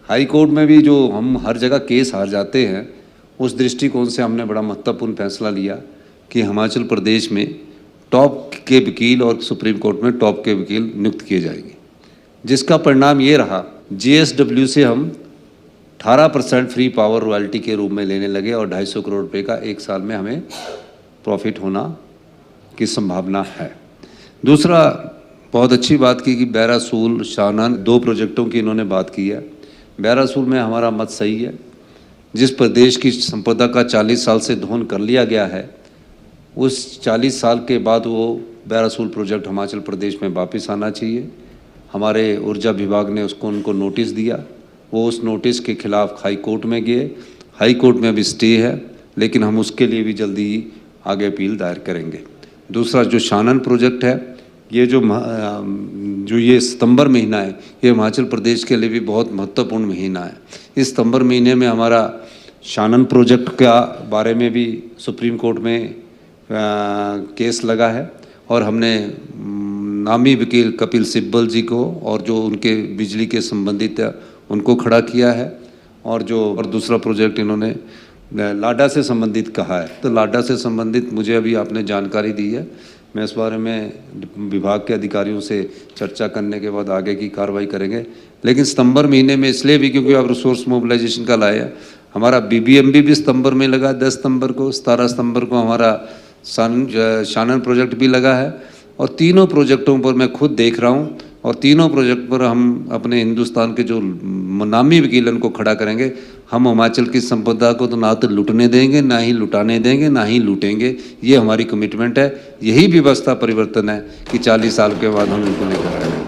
हाई कोर्ट में भी जो हम हर जगह केस हार जाते हैं, उस दृष्टिकोण से हमने बड़ा महत्वपूर्ण फैसला लिया कि हिमाचल प्रदेश में टॉप के वकील और सुप्रीम कोर्ट में टॉप के वकील नियुक्त किए जाएंगे, जिसका परिणाम ये रहा जीएसडब्ल्यू से हम 18% फ्री पावर रॉयल्टी के रूप में लेने लगे और 250 करोड़ रुपए का एक साल में हमें प्रॉफिट होना की संभावना है। दूसरा, बहुत अच्छी बात की कि बैरासूल शाहनन 2 प्रोजेक्टों की इन्होंने बात की है। बैरासूर में हमारा मत सही है। जिस प्रदेश की संपदा का 40 साल से धोन कर लिया गया है, उस 40 साल के बाद वो बैरासूर प्रोजेक्ट हिमाचल प्रदेश में वापस आना चाहिए। हमारे ऊर्जा विभाग ने उनको नोटिस दिया, वो उस नोटिस के खिलाफ हाई कोर्ट में गए। हाई कोर्ट में अभी स्टे है, लेकिन हम उसके लिए भी जल्दी ही आगे अपील दायर करेंगे। दूसरा जो शानन प्रोजेक्ट है, ये जो ये सितंबर महीना है, ये हिमाचल प्रदेश के लिए भी बहुत महत्वपूर्ण महीना है। इस सितंबर महीने में हमारा शानन प्रोजेक्ट का बारे में भी सुप्रीम कोर्ट में केस लगा है और हमने नामी वकील कपिल सिब्बल जी को और जो उनके बिजली के संबंधित है उनको खड़ा किया है। और दूसरा प्रोजेक्ट इन्होंने लाडा से संबंधित कहा है। तो लाडा से संबंधित मुझे अभी आपने जानकारी दी है, मैं इस बारे में विभाग के अधिकारियों से चर्चा करने के बाद आगे की कार्रवाई करेंगे। लेकिन सितंबर महीने में इसलिए भी क्योंकि आप रिसोर्स मोबिलाइजेशन का लाया, हमारा BBMB भी सितंबर में लगा 10 सितंबर को, 17 सितंबर को हमारा शानन प्रोजेक्ट भी लगा है। और तीनों प्रोजेक्टों पर मैं खुद देख रहा हूँ और तीनों प्रोजेक्ट पर हम अपने हिंदुस्तान के जो नामी वकीलन को खड़ा करेंगे। हम हिमाचल की संपदा को तो ना तो लूटने देंगे, ना ही लुटाने देंगे, ना ही लूटेंगे। ये हमारी कमिटमेंट है। यही व्यवस्था परिवर्तन है कि 40 साल के बाद हम इनको लेकर आएंगे।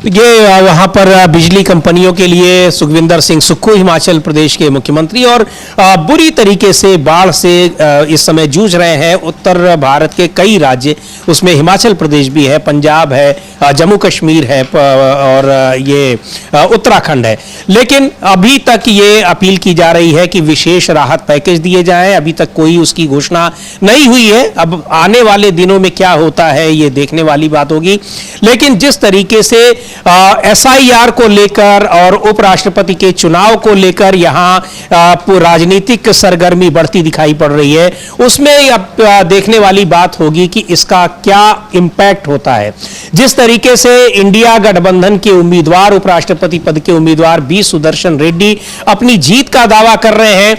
ये वहां पर बिजली कंपनियों के लिए सुखविंदर सिंह सुक्खू हिमाचल प्रदेश के मुख्यमंत्री, और बुरी तरीके से बाढ़ से इस समय जूझ रहे हैं उत्तर भारत के कई राज्य, उसमें हिमाचल प्रदेश भी है, पंजाब है, जम्मू कश्मीर है और ये उत्तराखंड है। लेकिन अभी तक ये अपील की जा रही है कि विशेष राहत पैकेज दिए जाएं। अभी तक कोई उसकी घोषणा नहीं हुई है। अब आने वाले दिनों में क्या होता है ये देखने वाली बात होगी। लेकिन जिस तरीके से SIR को लेकर और उपराष्ट्रपति के चुनाव को लेकर यहां राजनीतिक सरगर्मी बढ़ती दिखाई पड़ रही है, उसमें अब देखने वाली बात होगी कि इसका क्या इंपैक्ट होता है। जिस तरीके से इंडिया गठबंधन के उम्मीदवार, उपराष्ट्रपति पद के उम्मीदवार बी सुदर्शन रेड्डी अपनी जीत का दावा कर रहे हैं,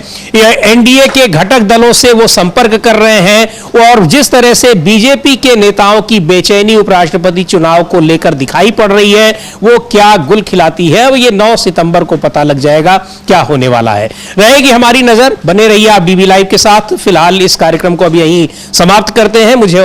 NDA के घटक दलों से वो संपर्क कर रहे हैं, और जिस तरह से बीजेपी के नेताओं की बेचैनी उपराष्ट्रपति चुनाव को लेकर दिखाई पड़ रही है, वो क्या गुल खिलाती है, ये 9 सितंबर को पता लग जाएगा क्या होने वाला है। रहेगी हमारी नजर, बने रहिए आप DV लाइव के साथ। फिलहाल इस कार्यक्रम को अभी यहीं समाप्त करते हैं। मुझे